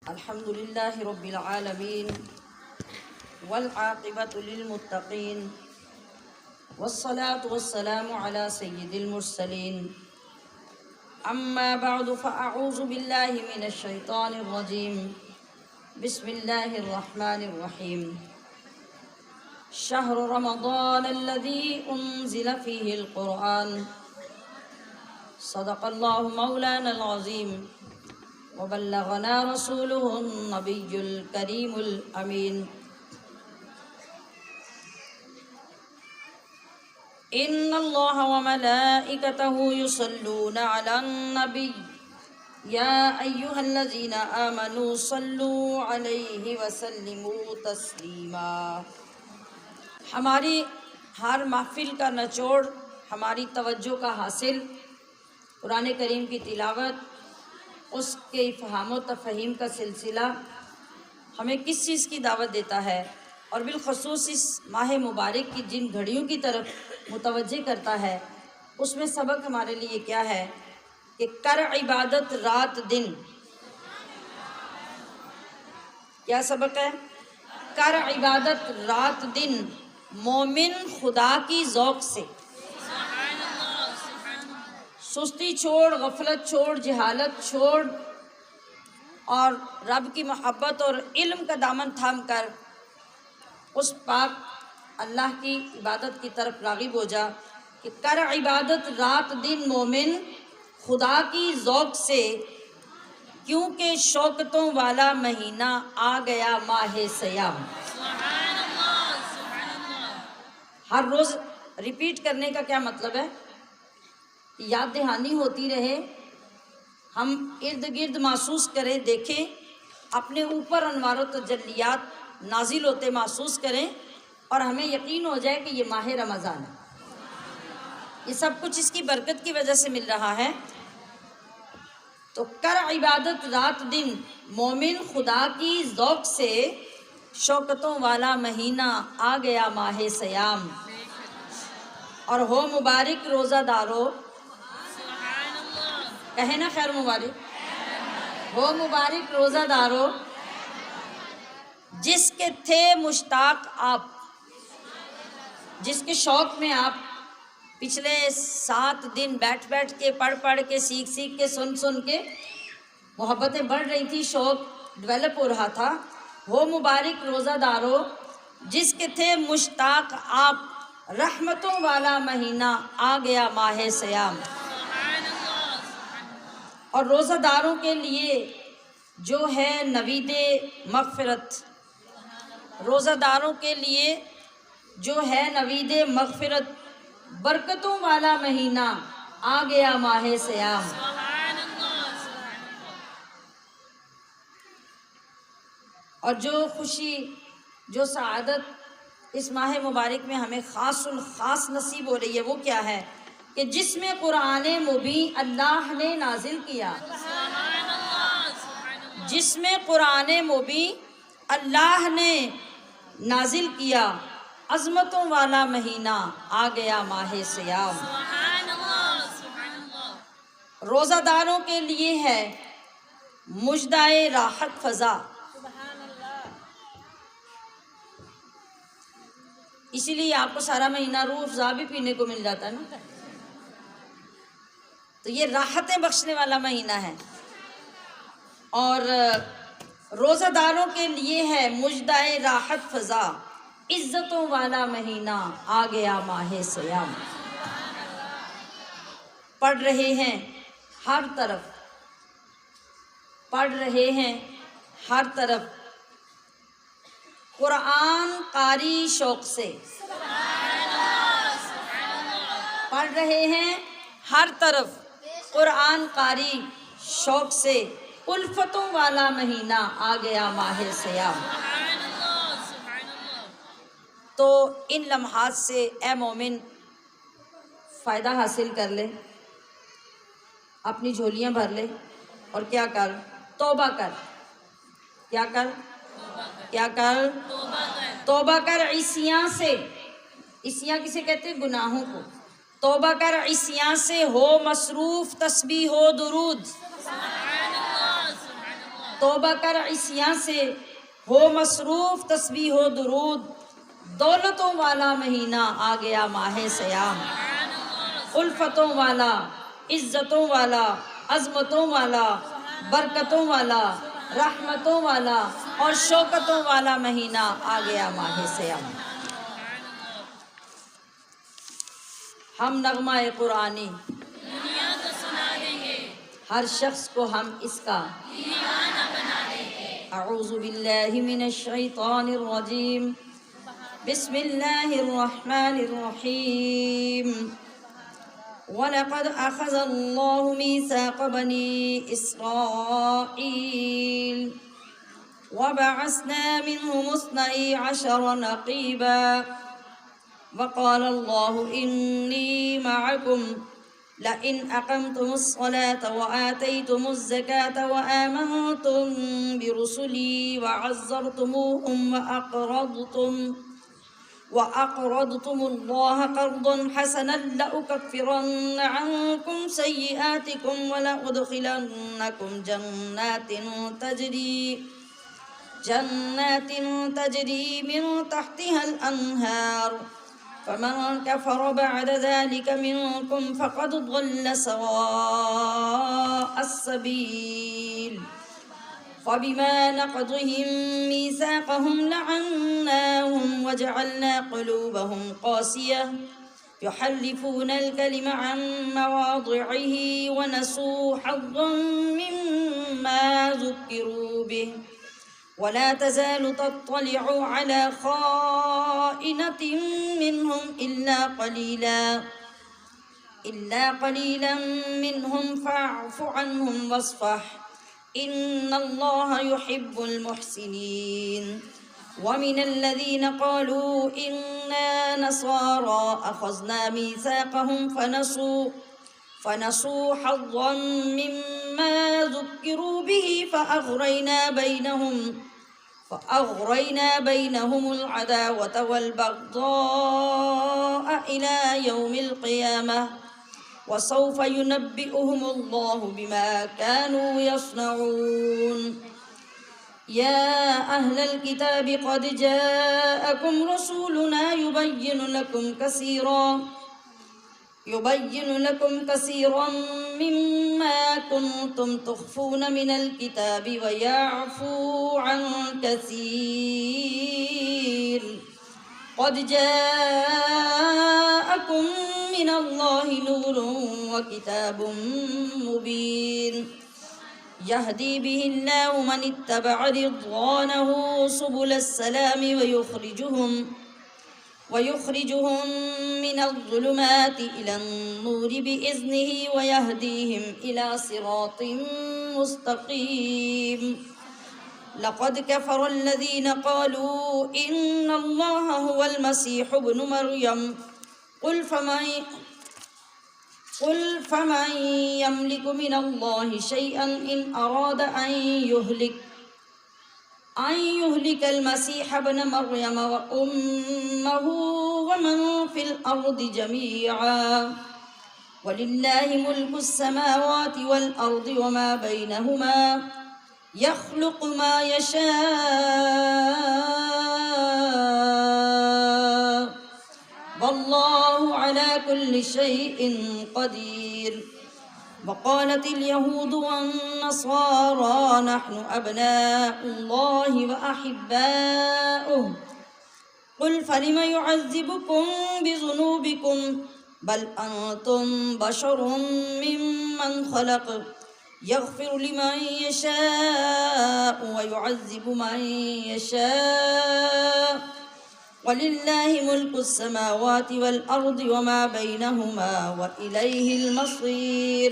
الحمد لله رب العالمين والعاقبة للمتقين والصلاة والسلام على سيد المرسلين أما بعد فأعوذ بالله من الشيطان الرجيم بسم الله الرحمن الرحيم شهر رمضان الذي أنزل فيه القرآن صدق الله مولانا العظيم وبلغنا رسوله النبي الكريم الأمين إن الله وملائكته يصلون على النبي يا أيها الذين آمنوا صلوا عليه وسلموا تسلیما۔ ہماری ہر محفل کا نچوڑ، ہماری توجہ کا حاصل قرآن کریم کی تلاوت، اس کے فہم و تفہیم کا سلسلہ ہمیں کس چیز کی دعوت دیتا ہے، اور بالخصوص اس ماہ مبارک کی جن گھڑیوں کی طرف متوجہ کرتا ہے، اس میں سبق ہمارے لیے کیا ہے کہ کر عبادت رات دن۔ کیا سبق ہے؟ کر عبادت رات دن مومن خدا کی ذوق سے۔ سستی چھوڑ، غفلت چھوڑ، جہالت چھوڑ، اور رب کی محبت اور علم کا دامن تھام کر اس پاک اللہ کی عبادت کی طرف راغب ہو جا کہ کر عبادت رات دن مومن خدا کی ذوق سے، کیونکہ شوکتوں والا مہینہ آ گیا ماہ سیام۔ ہر روز ریپیٹ کرنے کا کیا مطلب ہے؟ یاد دہانی ہوتی رہے، ہم ارد گرد محسوس کریں، دیکھیں، اپنے اوپر انوار و تجلیات نازل ہوتے محسوس کریں، اور ہمیں یقین ہو جائے کہ یہ ماہ رمضان ہے، یہ سب کچھ اس کی برکت کی وجہ سے مل رہا ہے۔ تو کر عبادت رات دن مومن خدا کی ذوق سے، شوکتوں والا مہینہ آ گیا ماہ سیام، اور ہو مبارک روزہ دارو، کہے نا خیر مبارک، ہو مبارک روزہ دارو جس کے تھے مشتاق آپ، جس کے شوق میں آپ پچھلے 7 دن بیٹھ کے پڑھ کے سیکھ کے سن کے محبتیں بڑھ رہی تھی، شوق ڈیولپ ہو رہا تھا۔ ہو مبارک روزہ دارو جس کے تھے مشتاق آپ، رحمتوں والا مہینہ آ گیا ماہ سیام۔ اور روزہ داروں کے لیے جو ہے نوید مغفرت، روزہ داروں کے لیے جو ہے نوید مغفرت، برکتوں والا مہینہ آ گیا ماہ سیام۔ اور جو خوشی، جو سعادت اس ماہ مبارک میں ہمیں خاص الخاص نصیب ہو رہی ہے، وہ کیا ہے کہ جس میں قرآن مبین اللہ نے نازل کیا، جس میں قرآن مبین اللہ نے نازل کیا، عظمتوں والا مہینہ آ گیا ماہ سیام۔ روزہ داروں کے لیے ہے مژدہ راحت فضا، اسی لیے آپ کو سارا مہینہ روح افزا بھی پینے کو مل جاتا ہے نا، تو یہ راحتیں بخشنے والا مہینہ ہے۔ اور روزہ داروں کے لیے ہے مژدہ راحت فضا، عزتوں والا مہینہ آ گیا ماہ سیام۔ پڑھ رہے ہیں ہر طرف، پڑھ رہے ہیں ہر طرف قرآن قاری شوق سے، پڑھ رہے ہیں ہر طرف قرآن قاری شوق سے، الفتوں والا مہینہ آ گیا ماہ سیام۔ تو ان لمحات سے اے مومن فائدہ حاصل کر لے، اپنی جھولیاں بھر لے، اور کیا کر؟ توبہ کر۔ کیا کر؟ کیا کر؟ توبہ کر عصیاں سے۔ عصیاں کسے کہتے ہیں؟ گناہوں کو۔ توبہ کر عصیاں سے، ہو مصروف تسبیح و درود، توبہ کر عصیاں سے، ہو مصروف تسبیح و درود، دولتوں والا مہینہ آ گیا ماہ سیام، الفتوں والا، عزتوں والا، عظمتوں والا، برکتوں والا، رحمتوں والا اور شوکتوں والا مہینہ آ گیا ماہ سیام۔ ہم نغمہ قرآنی دنیا کو سنا دیں گے، ہر شخص کو ہم اس کا دیوانہ بنا دیں گے۔ اعوذ باللہ من الشیطان الرجیم، بسم اللہ الرحمن الرحیم۔ وَلَقَدْ أَخَذَ اللَّهُ مِيثَاقَ بَنِي إِسْرَائِيلَ وَبَعَثْنَا مِنْهُمُ 12 نَقِيبًا وَقَالَ اللَّهُ إِنِّي مَعَكُمْ لَئِنْ أَقَمْتُمُ الصَّلَاةَ وَآتَيْتُمُ الزَّكَاةَ وَآمَنْتُمْ بِرُسُلِي وَعَزَّرْتُمُوهُمْ وَأَقْرَضْتُمُ اللَّهَ قَرْضًا حَسَنًا لَأُكَفِّرَنَّ عَنْكُمْ سَيِّئَاتِكُمْ وَلَأُدْخِلَنَّكُمْ جَنَّاتٍ تَجْرِي مِنْ تَحْتِهَا الْأَنْهَارُ فَمَنْ كَفَرَ بَعْدَ ذَلِكَ مِنْكُمْ فَقَدْ ضَلَّ سَوَاءَ السَّبِيلِ فَبِمَا نَقْضِهِمْ مِيثَاقَهُمْ لَعَنَّاهُمْ وَجَعَلْنَا قُلُوبَهُمْ قَاسِيَةً يُحَرِّفُونَ الْكَلِمَ عَنْ مَوَاضِعِهِ وَنَسُوا حَظًّا مِّمَّا ذُكِّرُوا بِهِ وَلَا تَزَالُ تَطَّلِعُ عَلَى خَائِنَةٍ مِّنْهُمْ إِلَّا قَلِيلًا مِّنْهُمْ فَاعْفُ عَنْهُمْ وَاصْفَحْ إِنَّ اللَّهَ يُحِبُّ الْمُحْسِنِينَ وَمِنَ الَّذِينَ قَالُوا إِنَّا نَصَارَىٰ أَخَذْنَا مِيثَاقَهُمْ فَنَسُوا حَظًّا مِّمَّا ذُكِّرُوا بِهِ فَأَغْرَيْنَا بَيْنَهُمُ الْعَدَاوَةَ وَالْبَغْضَاءَ إِلَى يَوْمِ الْقِيَامَةِ وَسَوْفَ يُنَبِّئُهُمُ اللَّهُ بِمَا كَانُوا يَصْنَعُونَ يَا أَهْلَ الْكِتَابِ قَدْ جَاءَكُمْ رَسُولُنَا يُبَيِّنُ لَكُمْ كَثِيرًا مِّمَّا كُنْتُمْ تُخْفُونَ مِنَ الْكِتَابِ وَيَعْفُو عَنْ كَثِيرٍ قَدْ جَاءَكُمْ مِنَ اللَّهِ نُورٌ وَكِتَابٌ مُّبِينٌ يَهْدِي بِهِ اللَّهُ مَنِ اتَّبَعَ رِضْوَانَهُ سُبُلَ السَّلَامِ ويخرجهم من الظلمات إلى النور بإذنه ويهديهم إلى صراط مستقيم لقد كفر الذين قالوا إن الله هو المسيح ابن مريم قل فمن يملك من الله شيئا إن أراد أن يهلك المسيح ابن مريم وأمه ومن في الأرض جميعا ولله ملك السماوات والأرض وما بينهما يخلق ما يشاء والله على كل شيء قدير وقالت اليهود والنصارى نحن أبناء الله وأحباؤه قل فلم يعذبكم بذنوبكم بل أنتم بشر ممن خلق يغفر لمن يشاء ويعذب من يشاء ولله ملك السماوات والأرض وما بينهما وإليه المصير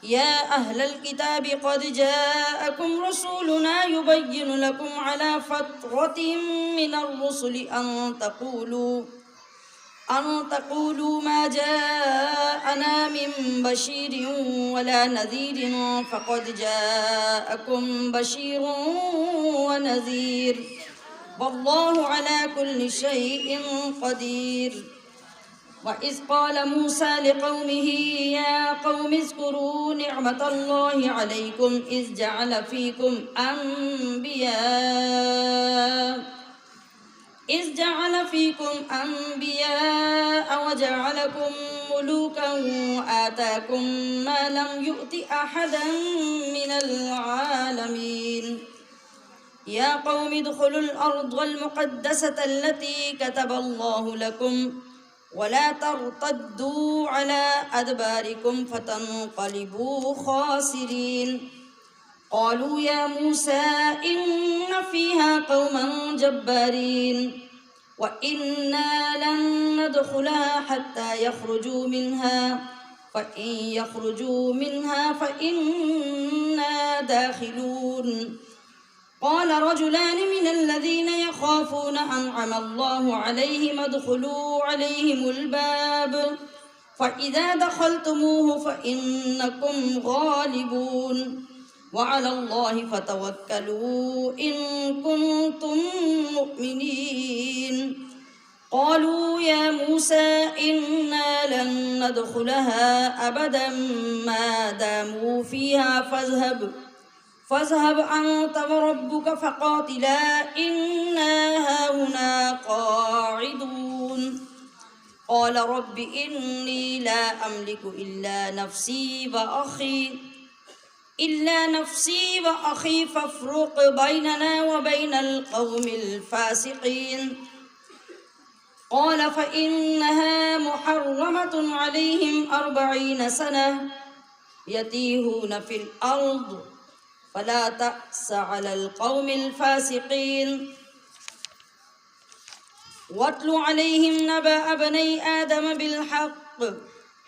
يا أهل الكتاب قد جاءكم رسولنا يبين لكم على فترة من الرسل أن تقولوا ما جاءنا من بشير ولا نذير فقد جاءكم بشير ونذير والله على كل شيء قدير وإذ قال موسى لقومه يا قوم اذكروا نعمة الله عليكم إذ جعل فيكم أنبياء وجعلكم ملوكا وآتاكم ما لم يؤت أحدا من العالمين يا قوم ادخلوا الأرض المقدسة التي كتب الله لكم ولا ترتدوا على أدباركم فتنقلبوا خاسرين قالوا يا موسى إن فيها قوما جبارين وإنا لن ندخلها حتى يخرجوا منها فإن يخرجوا منها فإنا داخلون قال رجلان من الذين يخافون أنعم الله عليهم ادخلوا عليهم الباب فإذا دخلتموه فإنكم غالبون وعلى الله فتوكلوا إن كنتم مؤمنين قالوا يا موسى إنا لن ندخلها أبدا ما داموا فيها فاذهب أنت وربك فقاتلا إنا هاهنا قاعدون قال رب إني لا أملك إلا نفسي وأخي فافرق بيننا وبين القوم الفاسقين قال فإنها محرمة عليهم 40 سنة يتيهون في الأرض فلا تأس على القوم الفاسقين واتل عليهم نبأ ابني آدم بالحق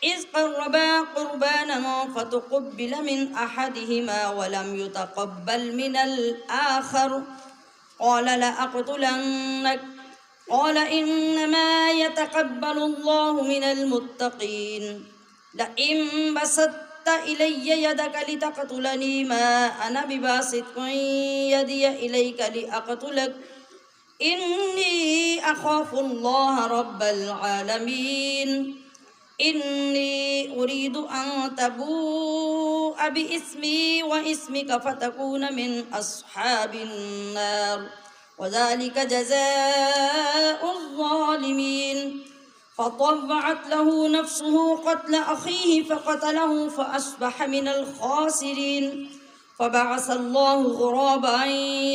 إذ قربا قربانا فتقبل من أحدهما ولم يتقبل من الآخر قال لأقتلنك قال إنما يتقبل الله من المتقين لئن بسطت إلي يدك لتقتلني ما أنا بباسط يدي إليك لأقتلك إني أخاف الله رب العالمين إني أريد أن تبوء بإسمي وإسمك فتكون من أصحاب النار وذلك جزاء الظالمين فطوعت له نفسه قتل أخيه فقتله فأصبح من الخاسرين فبعث الله غرابا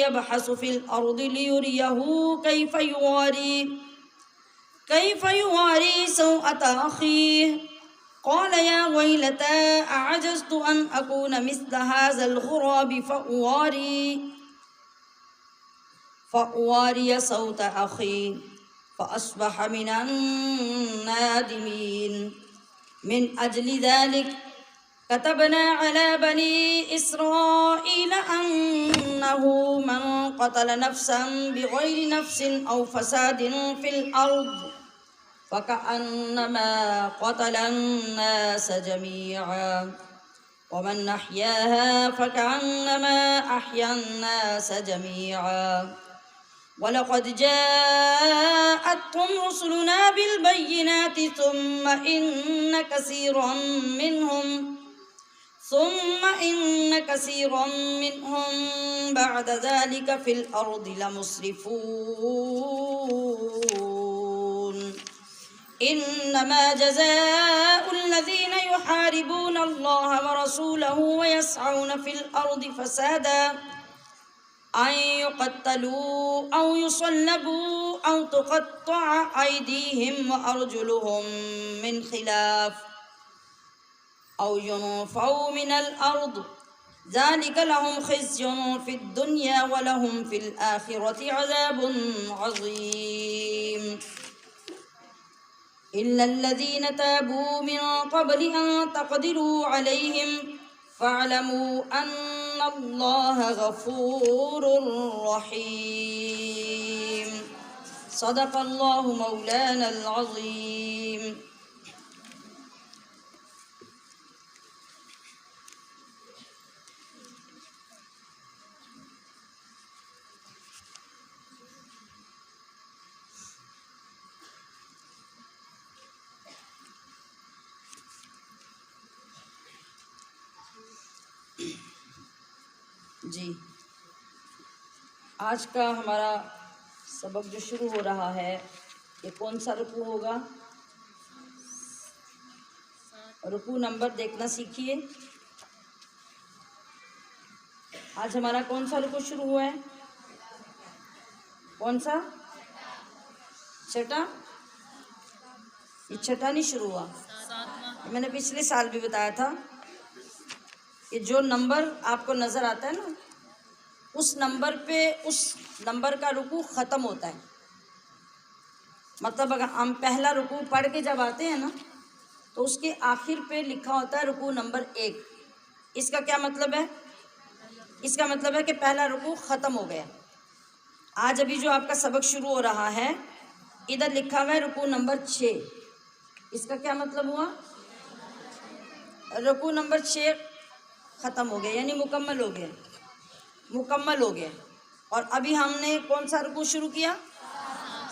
يبحث في الأرض ليريه كيف يواري سوءة أخيه قال يا ويلتى أعجزت أن أكون مثل هذا الغراب فأواري سوءة أخي فأصبح من النادمين من أجل ذلك كتبنا على بني إسرائيل أنه من قتل نفسا بغير نفس أو فساد في الأرض فكأنما قتل الناس جميعا ومن أحياها فكأنما أحيا الناس جميعا ولقد جاءتهم رسلنا بالبينات ثم إن كثيرا منهم بعد ذلك في الأرض لمسرفون إنما جزاء الذين يحاربون الله ورسوله ويسعون في الأرض فسادا أن يقتلوا أو يصلبوا أو تقطع أيديهم وأرجلهم من خلاف أو ينفوا من الأرض ذلك لهم خزي في الدنيا ولهم في الآخرة عذاب عظيم إلا الذين تابوا من قبل أن تقدروا عليهم فاعلموا أن الله غفور رحيم صدق الله مولانا العظيم. جی، آج کا ہمارا سبق جو شروع ہو رہا ہے یہ کون سا رکوع ہوگا؟ رکوع نمبر دیکھنا سیکھیے۔ آج ہمارا کون سا رکوع شروع ہوا ہے؟ کون سا؟ چھٹا؟ یہ چھٹا نہیں شروع ہوا، میں نے پچھلے سال بھی بتایا تھا کہ جو نمبر آپ کو نظر آتا ہے نا اس نمبر پہ اس نمبر کا رکوع ختم ہوتا ہے۔ مطلب اگر ہم پہلا رکوع پڑھ کے جب آتے ہیں نا تو اس کے آخر پہ لکھا ہوتا ہے رکوع نمبر 1۔ اس کا کیا مطلب ہے؟ اس کا مطلب ہے کہ پہلا رکوع ختم ہو گیا۔ آج ابھی جو آپ کا سبق شروع ہو رہا ہے ادھر لکھا ہوا ہے رکوع نمبر 6۔ اس کا کیا مطلب ہوا؟ رکوع نمبر 6 ختم ہو گیا، یعنی مکمل ہو گیا، مکمل ہو گیا۔ اور ابھی ہم نے کون سا رکوع شروع کیا؟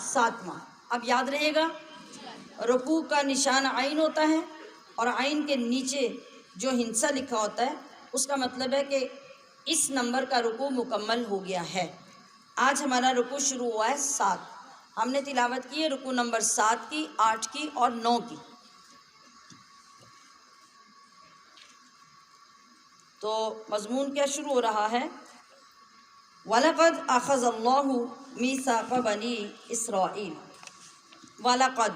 7واں۔ اب یاد رہے گا رکوع کا نشان عین ہوتا ہے اور عین کے نیچے جو ہندسہ لکھا ہوتا ہے اس کا مطلب ہے کہ اس نمبر کا رکوع مکمل ہو گیا ہے۔ آج ہمارا رکوع شروع ہوا ہے 7۔ ہم نے تلاوت کی ہے رکوع نمبر 7 کی، 8 کی اور 9 کی۔ تو مضمون کیا شروع ہو رہا ہے؟ وَلَقَدْ أَخَذَ اللَّهُ مِيثَاقَ بَنِي إِسْرَائِيلَ وَلَقَدْ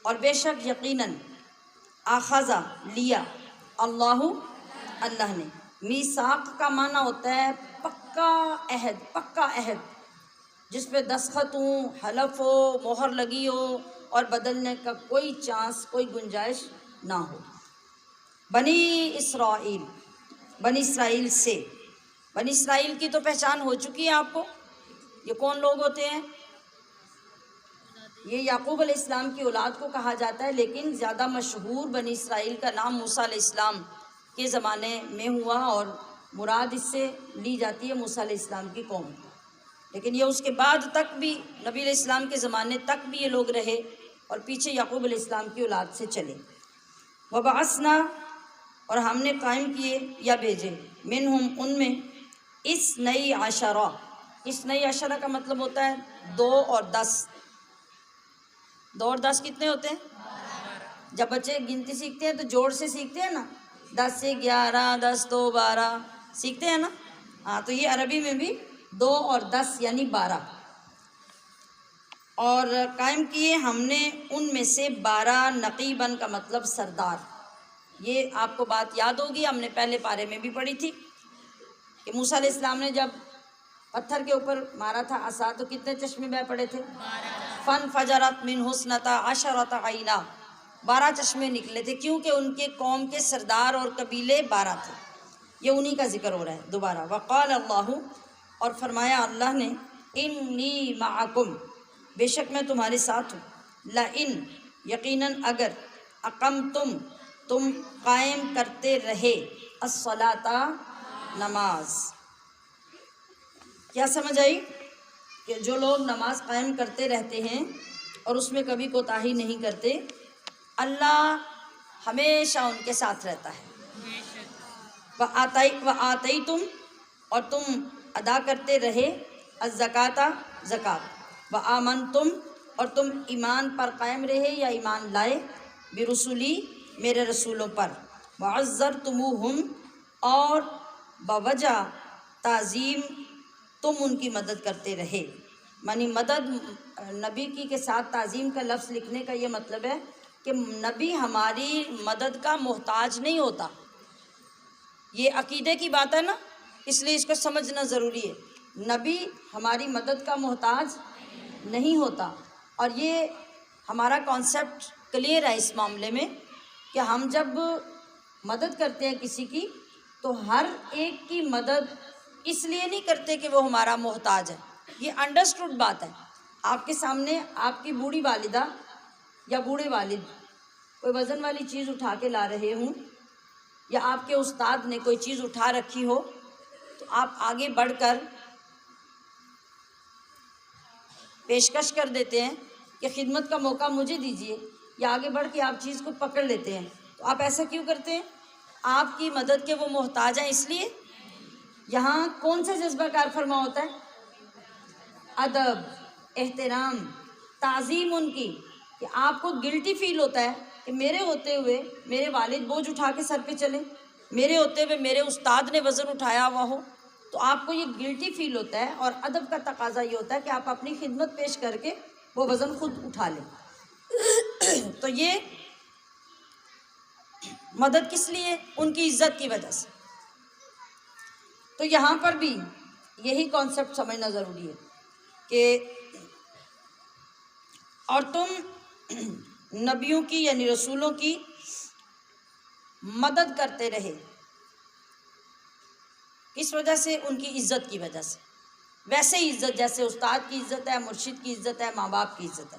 اور بے شک یقیناً اخذ لیا اللہ اللہ نے۔ میثاق کا معنی ہوتا ہے پکا عہد، پکا عہد جس پہ دستخط ہوں، حلف ہو، مہر لگی ہو اور بدلنے کا کوئی چانس، کوئی گنجائش نہ ہو۔ بنی اسرائیل، بنی اسرائیل سے۔ بنی اسرائیل کی تو پہچان ہو چکی ہے آپ کو، یہ کون لوگ ہوتے ہیں؟ یہ یعقوب علیہ السلام کی اولاد کو کہا جاتا ہے، لیکن زیادہ مشہور بنی اسرائیل کا نام موسیٰ علیہ السلام کے زمانے میں ہوا اور مراد اس سے لی جاتی ہے موسیٰ علیہ السلام کی قوم۔ لیکن یہ اس کے بعد تک بھی، نبی علیہ السلام کے زمانے تک بھی یہ لوگ رہے اور پیچھے یعقوب علیہ السلام کی اولاد سے چلے۔ وَبَعَثْنَا اور ہم نے قائم کیے یا بھیجے، منہم ان میں، اثنئی عشرہ۔ اثنئی عشرہ کا مطلب ہوتا ہے 2 اور 10۔ 2 اور 10 کتنے ہوتے ہیں؟ جب بچے گنتی سیکھتے ہیں تو جوڑ سے سیکھتے ہیں نا، 10 سے 11، 10 2 12 سیکھتے ہیں نا۔ ہاں، تو یہ عربی میں بھی 2 اور 10 یعنی 12۔ اور قائم کیے ہم نے ان میں سے 12 نقیباً کا مطلب سردار۔ یہ آپ کو بات یاد ہوگی، ہم نے پہلے پارے میں بھی پڑھی تھی کہ موسیٰ علیہ السلام نے جب پتھر کے اوپر مارا تھا عصا تو کتنے چشمے بہہ پڑے تھے؟ فَانْفَجَرَتْ مِنْهُ اثْنَتَا عَشَرَةَ عَيْنًا، 12 چشمے نکلے تھے، کیونکہ ان کے قوم کے سردار اور قبیلے 12 تھے۔ یہ انہی کا ذکر ہو رہا ہے دوبارہ۔ وقال اللہ اور فرمایا اللہ نے، انی معکم بے شک میں تمہارے ساتھ ہوں، لئن یقیناً اگر اقمتم تم قائم کرتے رہے، الصلاۃ نماز۔ کیا سمجھ آئی؟ کہ جو لوگ نماز قائم کرتے رہتے ہیں اور اس میں کبھی کوتاہی نہیں کرتے، اللہ ہمیشہ ان کے ساتھ رہتا ہے۔ وَآتَيْتُمْ اور تم ادا کرتے رہے، الزَّکَاةَ زکوٰۃ، وَآمَنْتُمْ اور تم ایمان پر قائم رہے یا ایمان لائے، برسولی میرے رسولوں پر، وَعَزَّرْتُمُوهُمْ اور بوجہ تعظیم تم ان کی مدد کرتے رہے۔ یعنی مدد، نبی کی کے ساتھ تعظیم کا لفظ لکھنے کا یہ مطلب ہے کہ نبی ہماری مدد کا محتاج نہیں ہوتا۔ یہ عقیدے کی بات ہے نا، اس لیے اس کو سمجھنا ضروری ہے۔ نبی ہماری مدد کا محتاج نہیں ہوتا، اور یہ ہمارا کانسیپٹ کلیئر ہے اس معاملے میں کہ ہم جب مدد کرتے ہیں کسی کی تو ہر ایک کی مدد اس لیے نہیں کرتے کہ وہ ہمارا محتاج ہے۔ یہ انڈرسٹوڈ بات ہے۔ آپ کے سامنے آپ کی بوڑھی والدہ یا بوڑھے والد کوئی وزن والی چیز اٹھا کے لا رہے ہوں، یا آپ کے استاد نے کوئی چیز اٹھا رکھی ہو، تو آپ آگے بڑھ کر پیشکش کر دیتے ہیں کہ خدمت کا موقع مجھے دیجیے، یا آگے بڑھ کے آپ چیز کو پکڑ لیتے ہیں۔ تو آپ ایسا کیوں کرتے ہیں؟ آپ کی مدد کے وہ محتاج ہیں اس لیے یہاں کون سا جذبہ کار فرما ہوتا ہے؟ ادب، احترام، تعظیم ان کی، کہ آپ کو گلٹی فیل ہوتا ہے کہ میرے ہوتے ہوئے میرے والد بوجھ اٹھا کے سر پہ چلیں، میرے ہوتے ہوئے میرے استاد نے وزن اٹھایا ہوا ہو، تو آپ کو یہ گلٹی فیل ہوتا ہے، اور ادب کا تقاضا یہ ہوتا ہے کہ آپ اپنی خدمت پیش کر کے وہ وزن خود اٹھا لیں۔ تو یہ مدد کس لیے؟ ان کی عزت کی وجہ سے۔ تو یہاں پر بھی یہی کانسیپٹ سمجھنا ضروری ہے کہ اور تم نبیوں کی یعنی رسولوں کی مدد کرتے رہے، اس وجہ سے ان کی عزت کی وجہ سے، ویسے ہی عزت جیسے استاد کی عزت ہے، مرشد کی عزت ہے، ماں باپ کی عزت ہے۔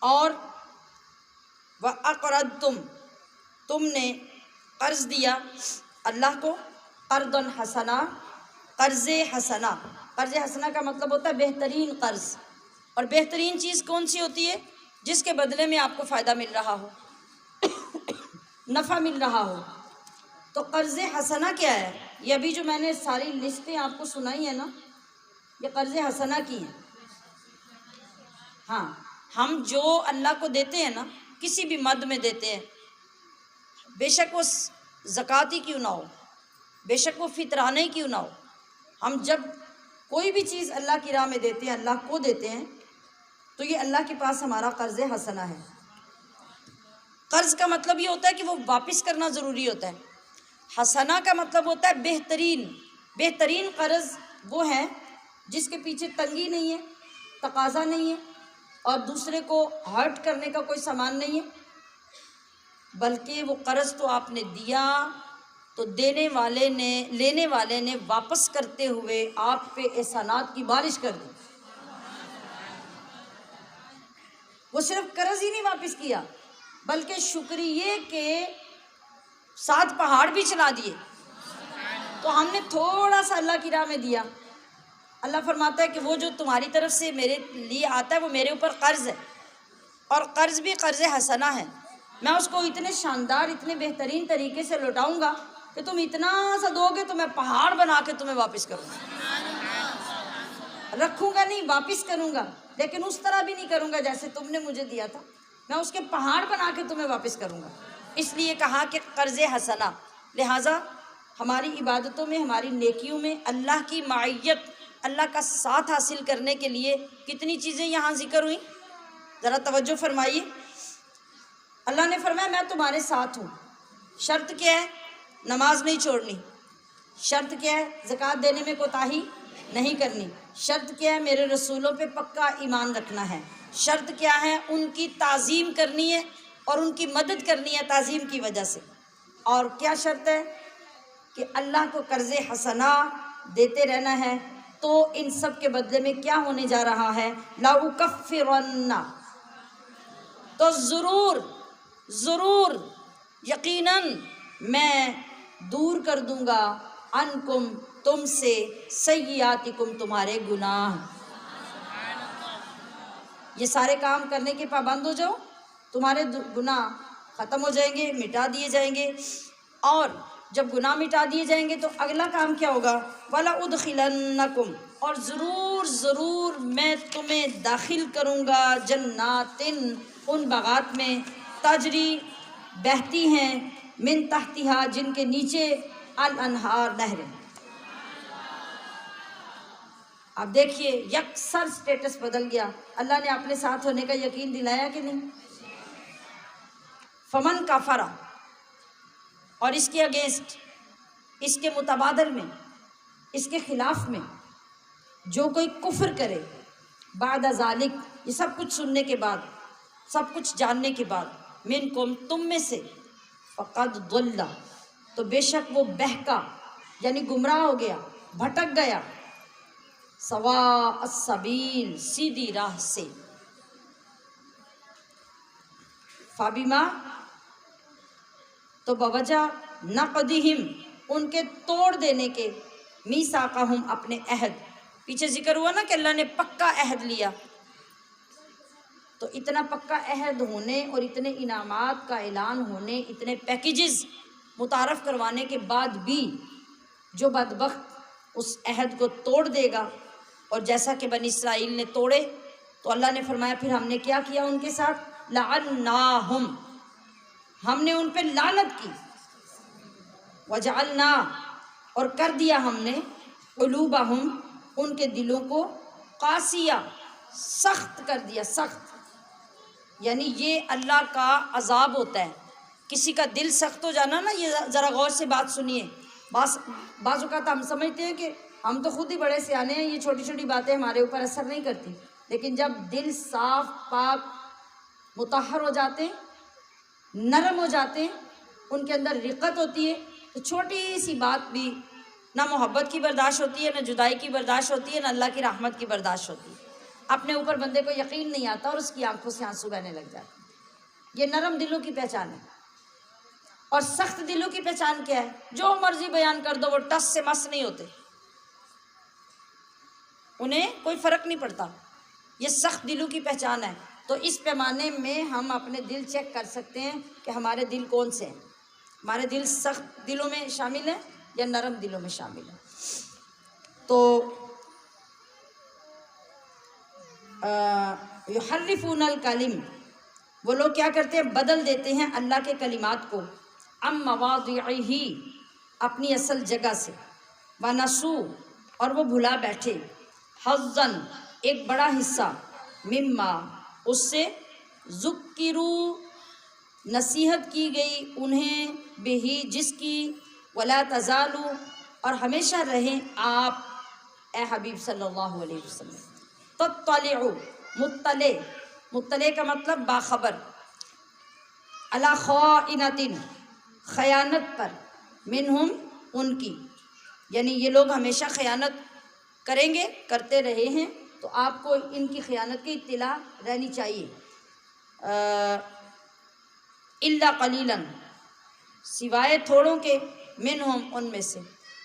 اور وَأَقْرَضْتُمْ، تم نے قرض دیا اللہ کو، قرض حسنا، قرض حسنا۔ قرض حسنا کا مطلب ہوتا ہے بہترین قرض، اور بہترین چیز کون سی ہوتی ہے؟ جس کے بدلے میں آپ کو فائدہ مل رہا ہو، نفع مل رہا ہو۔ تو قرض حسنا کیا ہے؟ یہ ابھی جو میں نے ساری لسٹیں آپ کو سنائی ہیں نا، یہ قرض حسنا کی ہیں۔ ہاں، ہم جو اللہ کو دیتے ہیں نا، کسی بھی مد میں دیتے ہیں، بے شک وہ زکوٰۃ ہی کیوں نہ ہو، بے شک وہ فطرانہ ہی کیوں نہ ہو، ہم جب کوئی بھی چیز اللہ کی راہ میں دیتے ہیں، اللہ کو دیتے ہیں، تو یہ اللہ کے پاس ہمارا قرض حسنا ہے۔ قرض کا مطلب یہ ہوتا ہے کہ وہ واپس کرنا ضروری ہوتا ہے۔ حسنا کا مطلب ہوتا ہے بہترین۔ بہترین قرض وہ ہے جس کے پیچھے تنگی نہیں ہے، تقاضا نہیں ہے، اور دوسرے کو ہرٹ کرنے کا کوئی سامان نہیں ہے، بلکہ وہ قرض تو آپ نے دیا تو لینے والے نے واپس کرتے ہوئے آپ پہ احسانات کی بارش کر دی۔ وہ صرف قرض ہی نہیں واپس کیا، بلکہ شکریہ کے 7 پہاڑ بھی چلا دیے۔ تو ہم نے تھوڑا سا اللہ کی راہ میں دیا، اللہ فرماتا ہے کہ وہ جو تمہاری طرف سے میرے لیے آتا ہے وہ میرے اوپر قرض ہے، اور قرض بھی قرض حسنا ہے، میں اس کو اتنے شاندار، اتنے بہترین طریقے سے لوٹاؤں گا کہ تم اتنا سا دو گے تو میں پہاڑ بنا کے تمہیں واپس کروں گا، رکھوں گا نہیں، واپس کروں گا، لیکن اس طرح بھی نہیں کروں گا جیسے تم نے مجھے دیا تھا، میں اس کے پہاڑ بنا کے تمہیں واپس کروں گا۔ اس لیے کہا کہ قرض حسنا۔ لہٰذا ہماری عبادتوں میں، ہماری نیکیوں میں اللہ کی معیت، اللہ کا ساتھ حاصل کرنے کے لیے کتنی چیزیں یہاں ذکر ہوئیں، ذرا توجہ فرمائیے۔ اللہ نے فرمایا میں تمہارے ساتھ ہوں۔ شرط کیا ہے؟ نماز نہیں چھوڑنی۔ شرط کیا ہے؟ زکوٰۃ دینے میں کوتاہی نہیں کرنی۔ شرط کیا ہے؟ میرے رسولوں پہ پکا ایمان رکھنا ہے۔ شرط کیا ہے؟ ان کی تعظیم کرنی ہے اور ان کی مدد کرنی ہے تعظیم کی وجہ سے۔ اور کیا شرط ہے؟ کہ اللہ کو قرض حسنا دیتے رہنا ہے۔ تو ان سب کے بدلے میں کیا ہونے جا رہا ہے؟ لَأُكَفِّرَنَّ، تو ضرور یقیناً میں دور کر دوں گا عنکم، تم سے، سیئاتکم، تمہارے گناہ۔ یہ سارے کام کرنے کے پابند ہو جاؤ، تمہارے گناہ ختم ہو جائیں گے، مٹا دیے جائیں گے۔ اور جب گناہ مٹا دیے جائیں گے تو اگلا کام کیا ہوگا؟ وَلَأُدْخِلَنَّكُمْ، اور ضرور میں تمہیں داخل کروں گا جنات، ان باغات میں، تجری، بہتی ہیں، من تحتہا، جن کے نیچے، الانہار، نہریں۔ اب دیکھیے یکسر سٹیٹس بدل گیا۔ اللہ نے اپنے ساتھ ہونے کا یقین دلایا کہ نہیں؟ فمن کفر، اور اس کے اگینسٹ، اس کے متبادل میں، اس کے خلاف میں جو کوئی کفر کرے، بعد ذالک، یہ سب کچھ سننے کے بعد، سب کچھ جاننے کے بعد، منکم، تم میں سے، فقد ضل، تو بے شک وہ بہکا، یعنی گمراہ ہو گیا، بھٹک گیا، سواء السبیل، سیدھی راہ سے۔ فبما، تو بوجہ نقدہم، ان کے توڑ دینے کے، میثاقہم، اپنے عہد۔ پیچھے ذکر ہوا نا کہ اللہ نے پکا عہد لیا، تو اتنا پکا عہد ہونے اور اتنے انعامات کا اعلان ہونے، اتنے پیکیجز متعارف کروانے کے بعد بھی جو بدبخت اس عہد کو توڑ دے گا، اور جیسا کہ بنی اسرائیل نے توڑے تو اللہ نے فرمایا پھر ہم نے کیا کیا ان کے ساتھ، لعناہم، ہم نے ان پہ لعنت کی، وجعلنا، اور کر دیا ہم نے، قلوبہم، ان کے دلوں کو، قاسیہ، سخت کر دیا، سخت، یعنی یہ اللہ کا عذاب ہوتا ہے، کسی کا دل سخت ہو جانا نا، یہ ذرا غور سے بات سنیے، بعض اوقات ہم سمجھتے ہیں کہ ہم تو خود ہی بڑے سیانے ہیں، یہ چھوٹی چھوٹی باتیں ہمارے اوپر اثر نہیں کرتی، لیکن جب دل صاف پاک مطہر ہو جاتے ہیں، نرم ہو جاتے ہیں، ان کے اندر رقت ہوتی ہے، تو چھوٹی سی بات بھی نہ محبت کی برداشت ہوتی ہے، نہ جدائی کی برداشت ہوتی ہے، نہ اللہ کی رحمت کی برداشت ہوتی ہے، اپنے اوپر بندے کو یقین نہیں آتا اور اس کی آنکھوں سے آنسو بہنے لگ جاتے ہیں۔ یہ نرم دلوں کی پہچان ہے، اور سخت دلوں کی پہچان کیا ہے؟ جو مرضی بیان کر دو وہ ٹس سے مس نہیں ہوتے، انہیں کوئی فرق نہیں پڑتا، یہ سخت دلوں کی پہچان ہے۔ تو اس پیمانے میں ہم اپنے دل چیک کر سکتے ہیں کہ ہمارے دل کون سے ہیں، ہمارے دل سخت دلوں میں شامل ہیں یا نرم دلوں میں شامل ہیں۔ تو یحرفون الکلم، وہ لوگ کیا کرتے ہیں؟ بدل دیتے ہیں اللہ کے کلمات کو، عن مواضعہ، اپنی اصل جگہ سے، ونسوا، اور وہ بھلا بیٹھے، حظًا، ایک بڑا حصہ، مما، اس سے، ذکروا، نصیحت کی گئی انہیں، بہی، جس کی، ولا تزالوا، اور ہمیشہ رہیں آپ اے حبیب صلی اللہ علیہ وسلم، تطلع، مطلع، مطلع کا مطلب باخبر، علی خائنۃ، خیانت پر، منہم، ان کی، یعنی یہ لوگ ہمیشہ خیانت کریں گے، کرتے رہے ہیں، تو آپ کو ان کی خیانت کی اطلاع رہنی چاہیے۔ الا قلیلا، سوائے تھوڑوں کے، منہم، ان میں سے،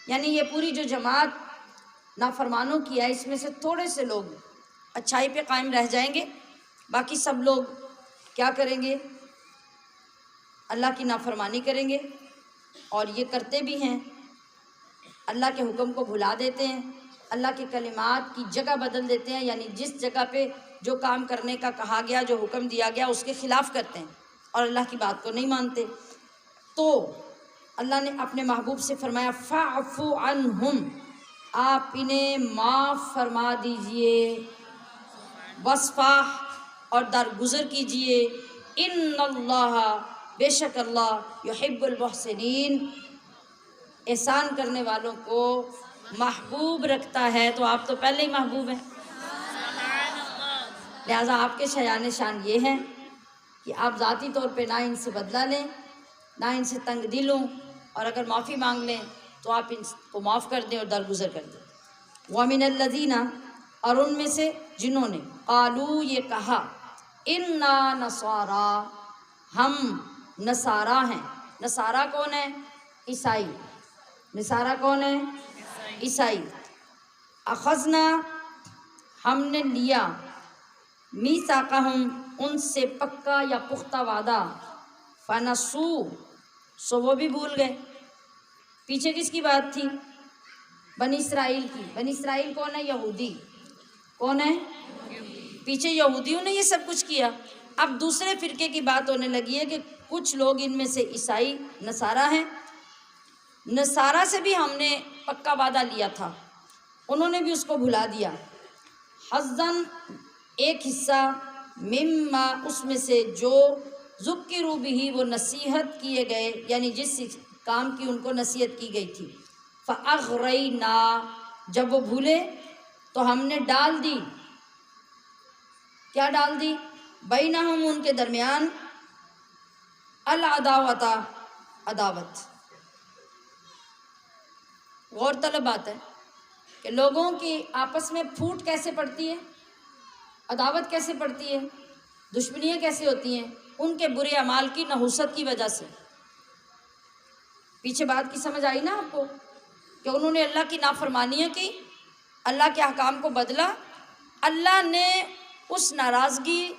یعنی یہ پوری جو جماعت نافرمانوں کی ہے، اس میں سے تھوڑے سے لوگ اچھائی پہ قائم رہ جائیں گے، باقی سب لوگ کیا کریں گے؟ اللہ کی نافرمانی کریں گے، اور یہ کرتے بھی ہیں، اللہ کے حکم کو بھلا دیتے ہیں، اللہ کے کلمات کی جگہ بدل دیتے ہیں، یعنی جس جگہ پہ جو کام کرنے کا کہا گیا، جو حکم دیا گیا، اس کے خلاف کرتے ہیں اور اللہ کی بات کو نہیں مانتے۔ تو اللہ نے اپنے محبوب سے فرمایا فاعف عنہم، آپ انہیں معاف فرما دیجئے، وصفح، اور درگزر کیجئے، ان اللہ، بے شک اللہ، یحب المحسنین، احسان کرنے والوں کو محبوب رکھتا ہے۔ تو آپ تو پہلے ہی محبوب ہیں، لہٰذا آپ کے شایان شان یہ ہیں کہ آپ ذاتی طور پہ نہ ان سے بدلہ لیں، نہ ان سے تنگ دل ہوں، اور اگر معافی مانگ لیں تو آپ ان کو معاف کر دیں اور درگزر کر دیں۔ وَمِنَ الَّذِينَ، اور ان میں سے جنہوں نے، قالوا، یہ کہا، اِنَّا نَصَارَىٰ، ہم نصارہ ہیں۔ نصارہ کون ہے؟ عیسائی۔ نصارہ کون ہے؟ عیسائی۔ اخذنا، ہم نے لیا، میثاقہم، ان سے پکا یا پختہ وعدہ، فنسوا، سو وہ بھی بھول گئے۔ پیچھے کس کی بات تھی؟ بنی اسرائیل کی۔ بنی اسرائیل کون ہے؟ یہودی۔ کون ہے؟ پیچھے یہودیوں نے یہ سب کچھ کیا، اب دوسرے فرقے کی بات ہونے لگی ہے کہ کچھ لوگ ان میں سے عیسائی نصارہ ہیں، نصارہ سے بھی ہم نے پکا وعدہ لیا تھا، انہوں نے بھی اس کو بھلا دیا۔ حظًا، ایک حصہ، مما، اس میں سے جو، ذکروا بہ، وہ نصیحت کیے گئے، یعنی جس کام کی ان کو نصیحت کی گئی تھی۔ فاغرینا، جب وہ بھولے تو ہم نے ڈال دی، کیا ڈال دی؟ بینہم، ان کے درمیان، العداوۃ، عداوت۔ غور طلب بات ہے کہ لوگوں کی آپس میں پھوٹ کیسے پڑتی ہے، عداوت کیسے پڑتی ہے، دشمنیاں کیسے ہوتی ہیں؟ ان کے برے اعمال کی نحوست کی وجہ سے۔ پیچھے بات کی سمجھ آئی نا آپ کو کہ انہوں نے اللہ کی نافرمانیاں کی، اللہ کے احکام کو بدلا، اللہ نے اس ناراضگی